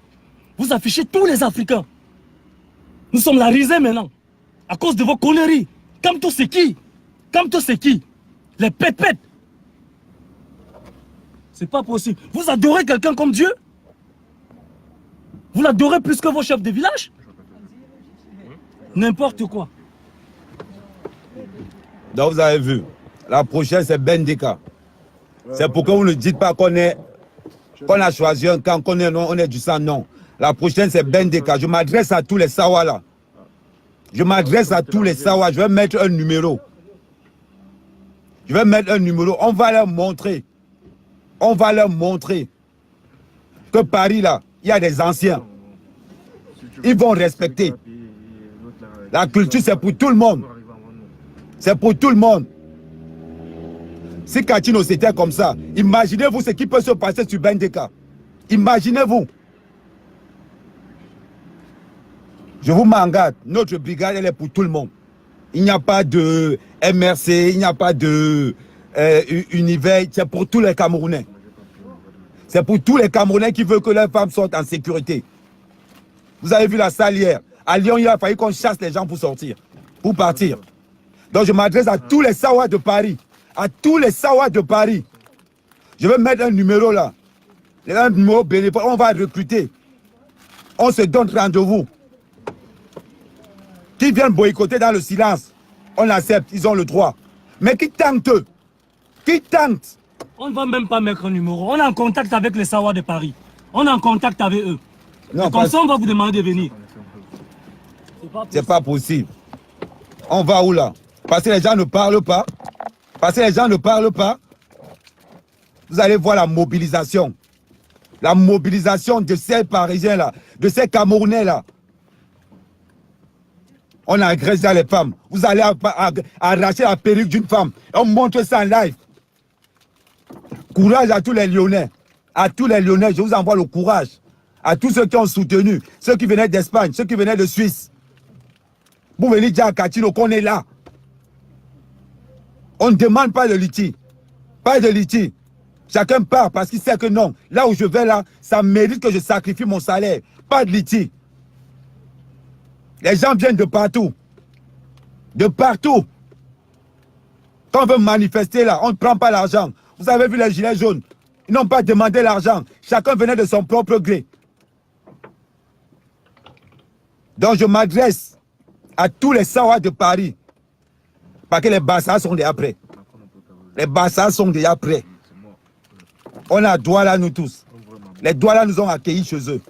B: Vous affichez tous les Africains. Nous sommes la risée maintenant. À cause de vos conneries. Kamto c'est qui? Kamto c'est qui? Les pépettes. C'est pas possible. Vous adorez quelqu'un comme Dieu? Vous l'adorez plus que vos chefs de village? N'importe quoi.
A: Donc vous avez vu. La prochaine c'est Bendeka. C'est pourquoi vous ne dites pas qu'on a choisi un camp, qu'on est du sang, non. La prochaine c'est Bendeka. Je m'adresse à tous les Sawa là. Je m'adresse à tous les Sawa. Je vais mettre un numéro. Je vais mettre un numéro. On va leur montrer. On va leur montrer que Paris là, il y a des anciens. ils vont respecter. La culture, c'est pour tout le monde. C'est pour tout le monde. Si Kachino c'était comme ça, imaginez-vous ce qui peut se passer sur Bendeka. Imaginez-vous. Je vous m'engage, notre brigade, elle est pour tout le monde. Il n'y a pas de MRC, il n'y a pas de univers, c'est pour tous les Camerounais. C'est pour tous les Camerounais qui veulent que leurs femmes sortent en sécurité. Vous avez vu la salle hier. À Lyon, il a fallu qu'on chasse les gens pour sortir, pour partir. Donc je m'adresse à tous les Sawa de Paris. À tous les Sawa de Paris. Je vais mettre un numéro là. Un numéro bénévole. On va recruter. On se donne rendez-vous. Qui viennent boycotter dans le silence, on accepte, ils ont le droit. Mais qui tentent, qui tentent.
B: On ne va même pas mettre un numéro. On est en contact avec les Sawa de Paris. On est en contact avec eux. Non, comme ça, on va vous demander de venir.
A: C'est pas possible. On va où là? Parce que les gens ne parlent pas. Parce que les gens ne parlent pas. Vous allez voir la mobilisation. La mobilisation de ces Parisiens là, de ces Camerounais là. On agresse les femmes. Vous allez arracher la perruque d'une femme. On montre ça en live. Courage à tous les Lyonnais. À tous les Lyonnais, je vous envoie le courage. À tous ceux qui ont soutenu. Ceux qui venaient d'Espagne, ceux qui venaient de Suisse. Vous venez dire à Kachino qu'on est là. On ne demande pas de litige. Pas de litige. Chacun part parce qu'il sait que non. Là où je vais là, ça mérite que je sacrifie mon salaire. Pas de litige. Les gens viennent de partout. De partout. Quand on veut manifester là, on ne prend pas l'argent. Vous avez vu les gilets jaunes. Ils n'ont pas demandé l'argent. Chacun venait de son propre gré. Donc je m'adresse à tous les Sawa de Paris. Parce que les Bassas sont déjà prêts. Les Bassas sont déjà prêts. On a Douala nous tous. Les Douala nous ont accueillis chez eux.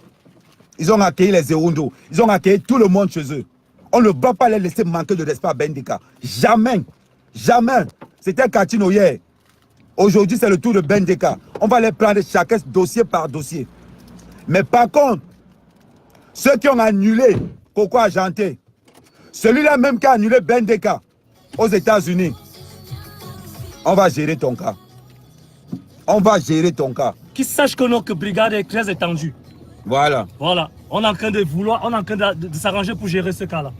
A: Ils ont accueilli les Zérondo. Ils ont accueilli tout le monde chez eux. On ne va pas les laisser manquer de respect à Bendeka. Jamais. Jamais. C'était Kachino hier. Aujourd'hui, c'est le tour de Bendeka. On va les prendre chacun dossier par dossier. Mais par contre, ceux qui ont annulé Coco Argenté, celui-là même qui a annulé Bendeka aux États-Unis, on va gérer ton cas. On va gérer ton cas.
B: Qu'ils sachent que notre brigade est très étendue.
A: Voilà.
B: Voilà. On est en train de vouloir, on est en train de s'arranger pour gérer ce cas-là.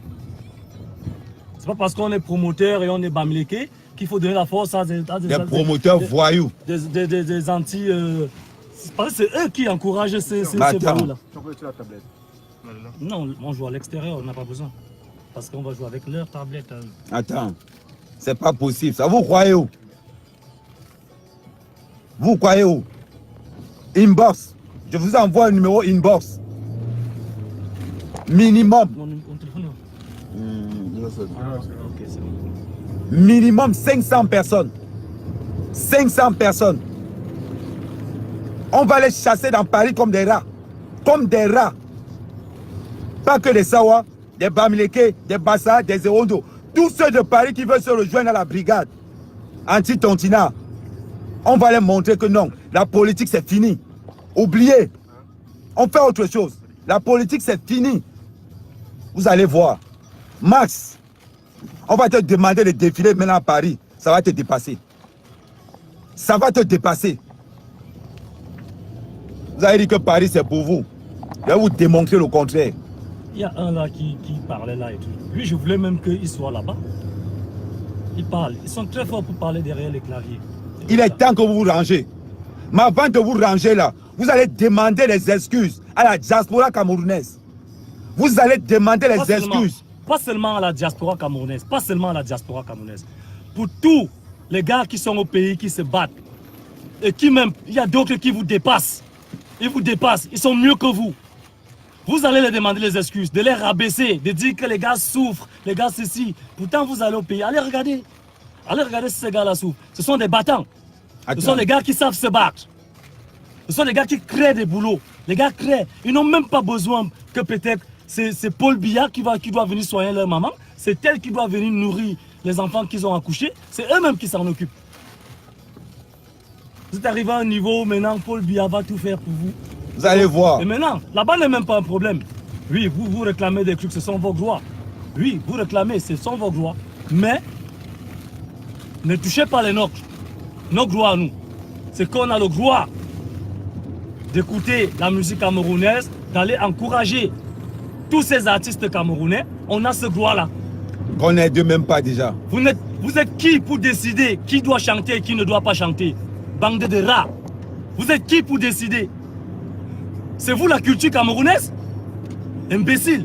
B: C'est pas parce qu'on est promoteur et on est bamileke qu'il faut donner la force à des
A: promoteurs voyous.
B: Des anti... c'est eux qui encouragent ces barreaux-là. Non, on joue à l'extérieur, on n'a pas besoin. Parce qu'on va jouer avec leur tablette.
A: Attends, c'est pas possible. Ça, vous croyez où? Vous croyez où? Inbox. Je vous envoie un numéro inbox. Minimum. Minimum 500 personnes. 500 personnes. On va les chasser dans Paris comme des rats. Comme des rats. Pas que des Sawa, des Bamileke, des Bassa, des Zérondo. Tous ceux de Paris qui veulent se rejoindre à la brigade anti-Tontina. On va leur montrer que non, la politique c'est fini. Oubliez. On fait autre chose. La politique c'est fini. Vous allez voir. Max, on va te demander de défiler maintenant à Paris. Ça va te dépasser. Ça va te dépasser. Vous avez dit que Paris c'est pour vous. Je vais vous démontrer le contraire.
B: Il y a un là qui parlait là et tout. Lui, je voulais même qu'il soit là-bas. Il parle. Ils sont très forts pour parler derrière les claviers.
A: Il est temps que vous vous rangez. Mais avant de vous ranger là, vous allez demander les excuses à la diaspora camerounaise. Vous allez demander les excuses.
B: Pas seulement à la diaspora camerounaise. Pas seulement à la diaspora camerounaise. Pour tous les gars qui sont au pays, qui se battent. Et qui même, il y a d'autres qui vous dépassent. Ils vous dépassent. Ils sont mieux que vous. Vous allez les demander les excuses, de les rabaisser, de dire que les gars souffrent, les gars ceci. Pourtant, vous allez au pays. Allez regarder. Allez regarder si ces gars-là souffrent. Ce sont des battants. Ce sont des gars qui savent se battre. Ce sont des gars qui créent des boulots. Les gars créent. Ils n'ont même pas besoin que peut-être c'est Paul Biya qui doit venir soigner leur maman. C'est elle qui doit venir nourrir les enfants qu'ils ont accouchés. C'est eux-mêmes qui s'en occupent. Vous êtes arrivé à un niveau où maintenant Paul Biya va tout faire pour vous.
A: Vous allez voir.
B: Et maintenant, là-bas n'est même pas un problème. Oui, vous réclamez des trucs, ce sont vos droits. Oui, vous réclamez, ce sont vos droits. Mais ne touchez pas les nôtres. Nos droits à nous. C'est qu'on a le droit d'écouter la musique camerounaise, d'aller encourager tous ces artistes camerounais. On a ce droit-là.
A: Qu'on n'aide même pas déjà.
B: Vous êtes qui pour décider qui doit chanter et qui ne doit pas chanter? Bande de rats. Vous êtes qui pour décider? C'est vous la culture camerounaise? Imbécile.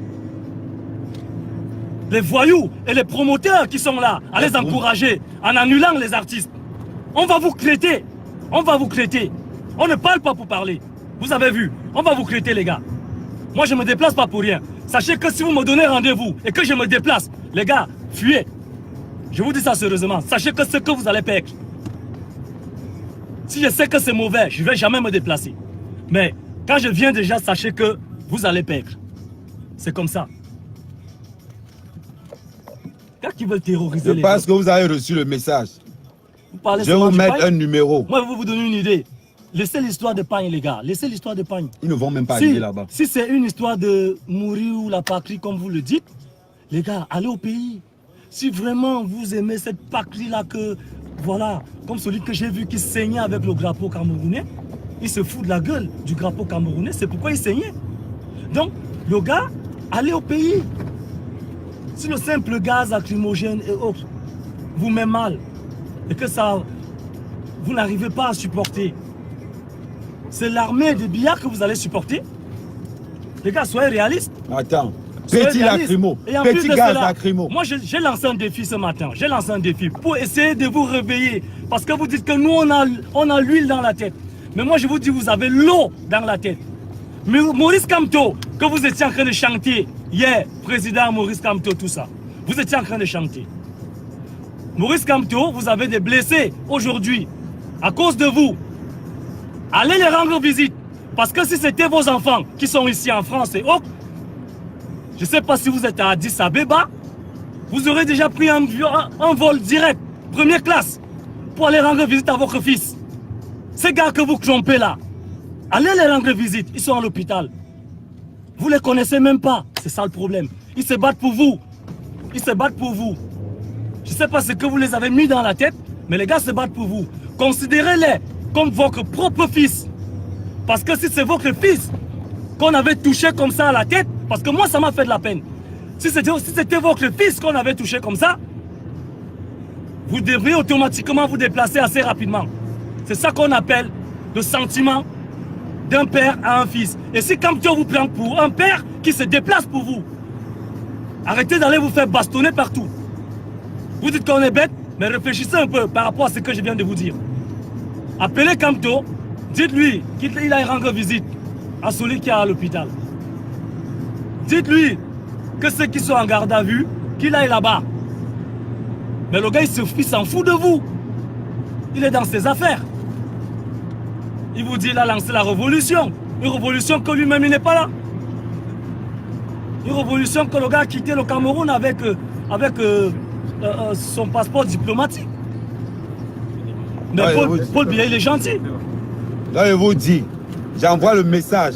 B: Les voyous et les promoteurs qui sont là, à les encourager en annulant les artistes. On va vous crêter. On va vous crêter. On ne parle pas pour parler. Vous avez vu, on va vous crêter les gars. Moi je ne me déplace pas pour rien. Sachez que si vous me donnez rendez-vous et que je me déplace, les gars, fuyez. Je vous dis ça sérieusement. Sachez que ce que vous allez perdre. Si je sais que c'est mauvais, je ne vais jamais me déplacer. Mais quand je viens déjà, sachez que vous allez perdre. C'est comme ça. Quand ils veulent terroriser les gens.
A: Je pense que vous avez reçu le message.
B: Vous parlez
A: Je vais vous
B: du
A: mettre
B: pagne.
A: un numéro.
B: Moi, je vais vous donner une idée. Laissez l'histoire de pagne, les gars. Laissez l'histoire de pagne.
A: Ils ne vont même pas arriver là-bas.
B: Si c'est une histoire de mourir ou la patrie, comme vous le dites, les gars, allez au pays. Si vraiment vous aimez cette patrie-là, que voilà, comme celui que j'ai vu qui saignait avec le drapeau camerounais, il se fout de la gueule du drapeau camerounais, c'est pourquoi il saignait. Donc, le gars, allez au pays. Si le simple gaz lacrymogène et autres vous met mal, et que ça, vous n'arrivez pas à supporter, c'est l'armée de billards que vous allez supporter. Les gars, soyez réalistes.
A: Attends.
B: Soyez
A: Petit
B: réalistes.
A: lacrymo.
B: Et en plus
A: Petit
B: de
A: gaz
B: cela,
A: lacrymo.
B: moi, j'ai lancé un défi ce matin. J'ai lancé un défi pour essayer de vous réveiller. Parce que vous dites que nous, on a l'huile dans la tête. Mais moi, je vous dis, vous avez l'eau dans la tête. Mais Maurice Kamto, que vous étiez en train de chanter hier, président Maurice Kamto, tout ça. Vous étiez en train de chanter. Maurice Kamto, vous avez des blessés aujourd'hui à cause de vous. Allez les rendre visite. Parce que si c'était vos enfants qui sont ici en France et autres, je ne sais pas si vous êtes à Addis Abeba, vous aurez déjà pris un vol direct, première classe, pour aller rendre visite à votre fils. Ces gars que vous trompez là, allez les rendre visite, ils sont à l'hôpital. Vous ne les connaissez même pas, c'est ça le problème. Ils se battent pour vous. Ils se battent pour vous. Je ne sais pas ce que vous les avez mis dans la tête, mais les gars se battent pour vous. Considérez-les comme votre propre fils. Parce que si c'est votre fils qu'on avait touché comme ça à la tête, parce que moi ça m'a fait de la peine. Si c'était votre fils qu'on avait touché comme ça, vous devriez automatiquement vous déplacer assez rapidement. C'est ça qu'on appelle le sentiment d'un père à un fils. Et si Kamto vous prend pour un père qui se déplace pour vous, arrêtez d'aller vous faire bastonner partout. Vous dites qu'on est bête, mais réfléchissez un peu par rapport à ce que je viens de vous dire. Appelez Kamto, dites-lui qu'il aille rendre visite à celui qui est à l'hôpital. Dites-lui que ceux qui sont en garde à vue, qu'il aille là-bas. Mais le gars, il s'en fout de vous. Il est dans ses affaires. Il vous dit qu'il a lancé la révolution. Une révolution que lui-même, il n'est pas là. Une révolution que le gars a quitté le Cameroun avec son passeport diplomatique. Mais
A: Ouais,
B: Paul Biya, il est gentil.
A: Là, je vous dis, j'envoie le message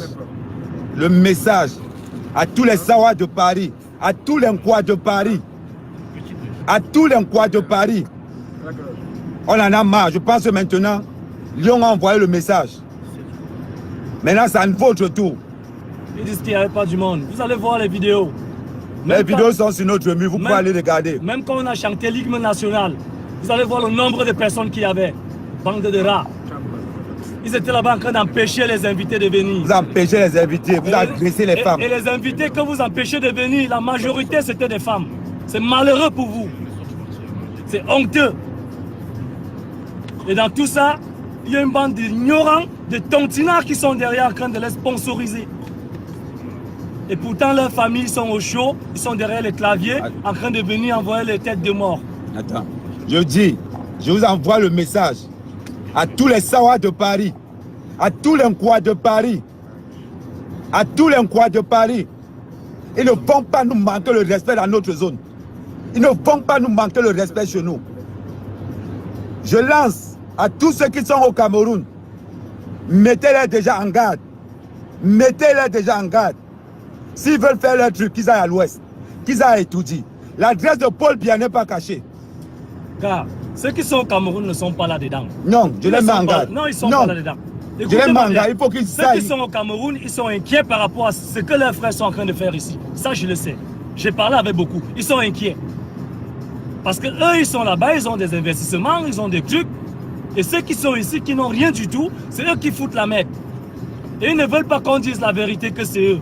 A: à tous les Sawas de Paris, à tous les Nkwa de Paris, à tous les Nkwa de Paris. On en a marre. Je pense que maintenant, Lyon a envoyé le message. Maintenant, c'est à votre tour.
B: Ils disent qu'il n'y avait pas du monde. Vous allez voir les vidéos.
A: Les vidéos sont sur notre mur, vous pouvez aller regarder.
B: Même quand on a chanté l'hymne national, vous allez voir le nombre de personnes qu'il y avait. Bande de rats. Ils étaient là-bas en train d'empêcher les invités de venir.
A: Vous empêchez les invités, vous agressez les femmes.
B: Et les invités que vous empêchez de venir, la majorité c'était des femmes. C'est malheureux pour vous. C'est honteux. Et dans tout ça, il y a une bande d'ignorants, de tontinards qui sont derrière en train de les sponsoriser. Et pourtant leurs familles sont au chaud, ils sont derrière les claviers en train de venir envoyer les têtes de mort.
A: Attends, je dis, je vous envoie le message à tous les Sawas de Paris, à tous les Nkwa de Paris, à tous les Nkwa de Paris. Ils ne vont pas nous manquer le respect dans notre zone. Ils ne vont pas nous manquer le respect chez nous. Je lance à tous ceux qui sont au Cameroun, mettez-les déjà en garde. Mettez-les déjà en garde. S'ils veulent faire leur truc, qu'ils aillent à l'ouest. Qu'ils aillent étudier. L'adresse de Paul Biya n'est pas cachée.
B: Car ceux qui sont au Cameroun ne sont pas là-dedans.
A: Non, je les mets en garde.
B: Non, ils sont pas là-dedans.
A: Je les mets en garde. Il faut qu'ils
B: Ceux qui sont au Cameroun, ils sont inquiets par rapport à ce que leurs frères sont en train de faire ici. Ça, je le sais. J'ai parlé avec beaucoup. Ils sont inquiets. Parce que eux, ils sont là-bas, ils ont des investissements, ils ont des trucs. Et ceux qui sont ici, qui n'ont rien du tout, c'est eux qui foutent la merde. Et ils ne veulent pas qu'on dise la vérité que c'est eux.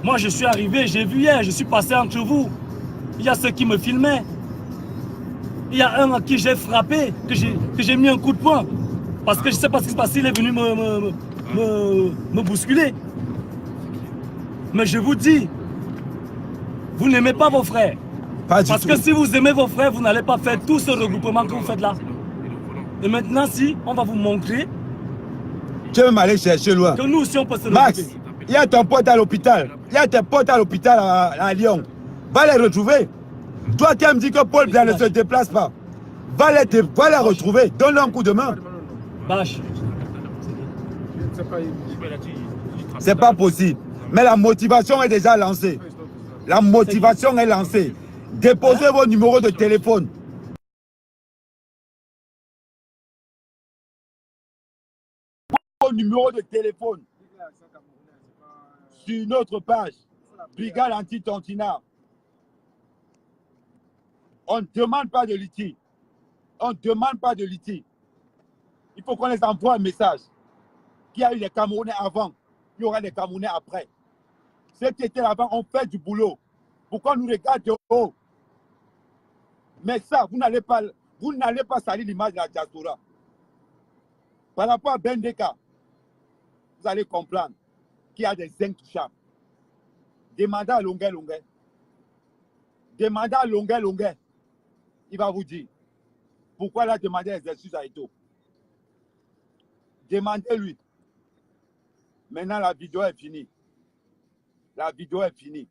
B: Moi, je suis arrivé, j'ai vu hier, je suis passé entre vous. Il y a ceux qui me filmaient. Il y a un à qui j'ai frappé, que j'ai mis un coup de poing. Parce que je ne sais pas ce qui se passe, il est venu me bousculer. Mais je vous dis, vous n'aimez pas vos frères. Parce que si vous aimez vos frères, vous n'allez pas faire tout ce regroupement que vous faites là. Et maintenant, si on va vous montrer,
A: tu veux m'aller chercher loin.
B: Que nous aussi on peut se
A: Max,
B: regrouper.
A: il y a ton pote à l'hôpital. Il y a tes potes à l'hôpital à Lyon. Va les retrouver. Toi, tu me dis que Paul Biya ne se déplace pas. Va les retrouver. Donne-leur un coup de main.
B: Bâche.
A: C'est pas possible. Mais la motivation est déjà lancée. La motivation est lancée. Déposez vos numéros de téléphone. Vos numéros de téléphone sur notre page. Brigade anti-Tontina. On ne demande pas de litige. On ne demande pas de litige. Il faut qu'on les envoie un message. Qu'il y a eu les Camerounais avant, il y aura les Camerounais après. Ceux qui étaient là-bas ont fait du boulot. Pourquoi nous regarde de haut? Mais ça, vous n'allez pas salir l'image de la diaspora. Par rapport à Bendeka, vous allez comprendre qu'il y a des intouchables. Demandez à Longuet. Demandez à Longuet. Il va vous dire pourquoi il a demandé les excuses à Eto'o. Demandez-lui. Maintenant, la vidéo est finie. La vidéo est finie.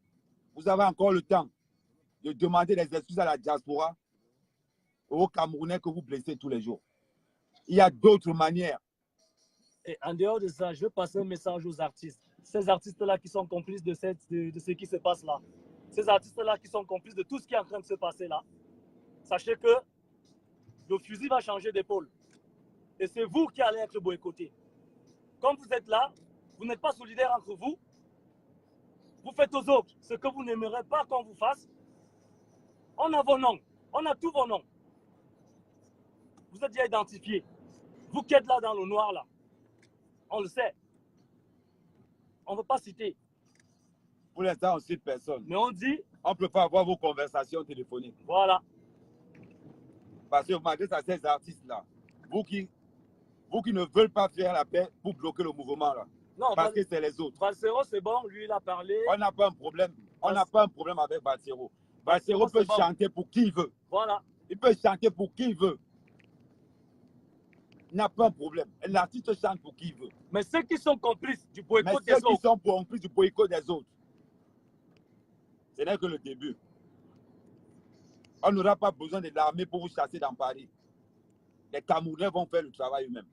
A: Vous avez encore le temps de demander les excuses à la diaspora, aux Camerounais que vous blessez tous les jours. Il y a d'autres manières.
B: Et en dehors de ça, je veux passer un message aux artistes. Ces artistes-là qui sont complices de ce qui se passe là. Ces artistes-là qui sont complices de tout ce qui est en train de se passer là. Sachez que le fusil va changer d'épaule. Et c'est vous qui allez être boycottés. Comme vous êtes là, vous n'êtes pas solidaires entre vous. Vous faites aux autres ce que vous n'aimerez pas qu'on vous fasse. On a vos noms. On a tous vos noms. Vous êtes déjà identifiés. Vous qui êtes là dans le noir là. On le sait. On ne veut pas citer.
A: Pour l'instant, on ne cite personne.
B: Mais on dit...
A: On ne peut pas avoir vos conversations téléphoniques.
B: Voilà.
A: Parce que vous m'adressez à ces artistes-là. Vous qui ne veulent pas faire la paix pour bloquer le mouvement là.
B: Non,
A: parce que c'est les autres.
B: Balsero, c'est bon, lui il a parlé.
A: On n'a pas un problème. On n'a pas un problème avec Balsero. Balsero peut chanter pour qui il veut.
B: Voilà.
A: Il peut chanter pour qui il veut. Il n'a pas un problème. L'artiste chante pour qui il veut.
B: Mais ceux qui sont complices du boycott des autres.
A: Ceux qui sont complices du boycott des autres, ce n'est que le début. On n'aura pas besoin de l'armée pour vous chasser dans Paris. Les Camerounais vont faire le travail eux-mêmes.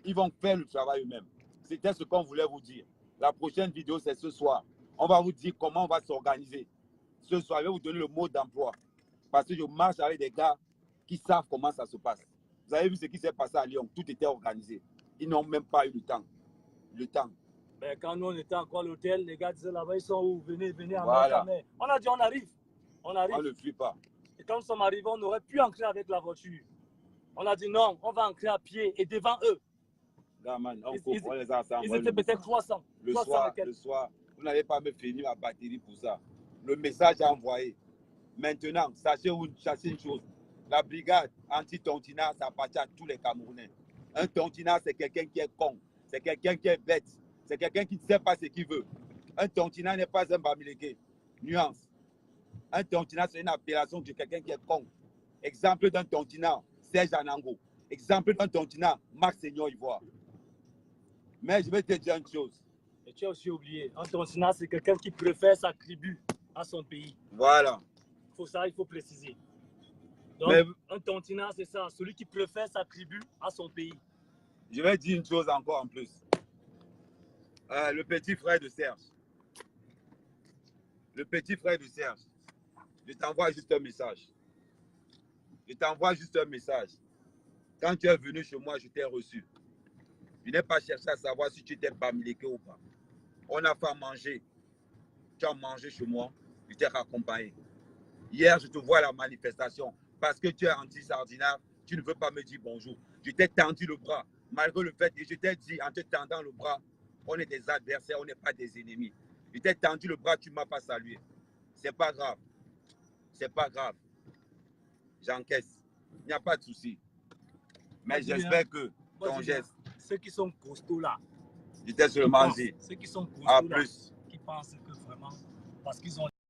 A: Ils vont faire le travail eux-mêmes. C'était ce qu'on voulait vous dire. La prochaine vidéo, c'est ce soir. On va vous dire comment on va s'organiser. Ce soir, je vais vous donner le mot d'emploi. Parce que je marche avec des gars qui savent comment ça se passe. Vous avez vu ce qui s'est passé à Lyon. Tout était organisé. Ils n'ont même pas eu le temps. Le temps.
B: Ben, quand nous, on était encore à l'hôtel, les gars disaient là-bas, ils sont où? Venez, en
A: voilà.
B: On a dit, on arrive. On arrive.
A: On ne fuit pas.
B: Et quand nous sommes arrivés, on aurait pu entrer avec la voiture. On a dit non, on va entrer à pied et devant eux.
A: Là, man, on les a assemblés.
B: Ils étaient peut-être 300.
A: Le soir, vous n'allez pas me finir ma batterie pour ça. Le message est envoyé. Maintenant, sachez une chose. La brigade anti-Tontina, ça appartient à tous les Camerounais. Un Tontina, c'est quelqu'un qui est con. C'est quelqu'un qui est bête. C'est quelqu'un qui ne sait pas ce qu'il veut. Un Tontina n'est pas un Bamileke. Nuance. Un Tontina, c'est une appellation de quelqu'un qui est con. Exemple d'un Tontina, Serge Anango. Exemple d'un Tontina, Max Seigneur Ivoire. Mais je vais te dire une chose.
B: Et tu as aussi oublié, un Tontina, c'est quelqu'un qui préfère sa tribu à son pays.
A: Voilà.
B: Il faut préciser. Donc, un Tontina, c'est ça, celui qui préfère sa tribu à son pays.
A: Je vais dire une chose encore en plus. Le petit frère de Serge, le petit frère de Serge, je t'envoie juste un message. Je t'envoie juste un message. Quand tu es venu chez moi, je t'ai reçu. Je n'ai pas cherché à savoir si tu étais bamileke ou pas. On a fait à manger. Tu as mangé chez moi, je t'ai raccompagné. Hier, je te vois à la manifestation. Parce que tu es anti-sardinard, tu ne veux pas me dire bonjour. Je t'ai tendu le bras, malgré le fait, et je t'ai dit, en te tendant le bras, on est des adversaires, on n'est pas des ennemis. Je t'ai tendu le bras, tu ne m'as pas salué. C'est pas grave. C'est pas grave. J'encaisse. Il n'y a pas de souci. Mais j'espère que ton geste.
B: Ceux qui sont costauds là.
A: Je t'ai seulement dit.
B: Ceux qui sont costauds
A: À
B: là,
A: plus.
B: qui pensent que vraiment, parce qu'ils ont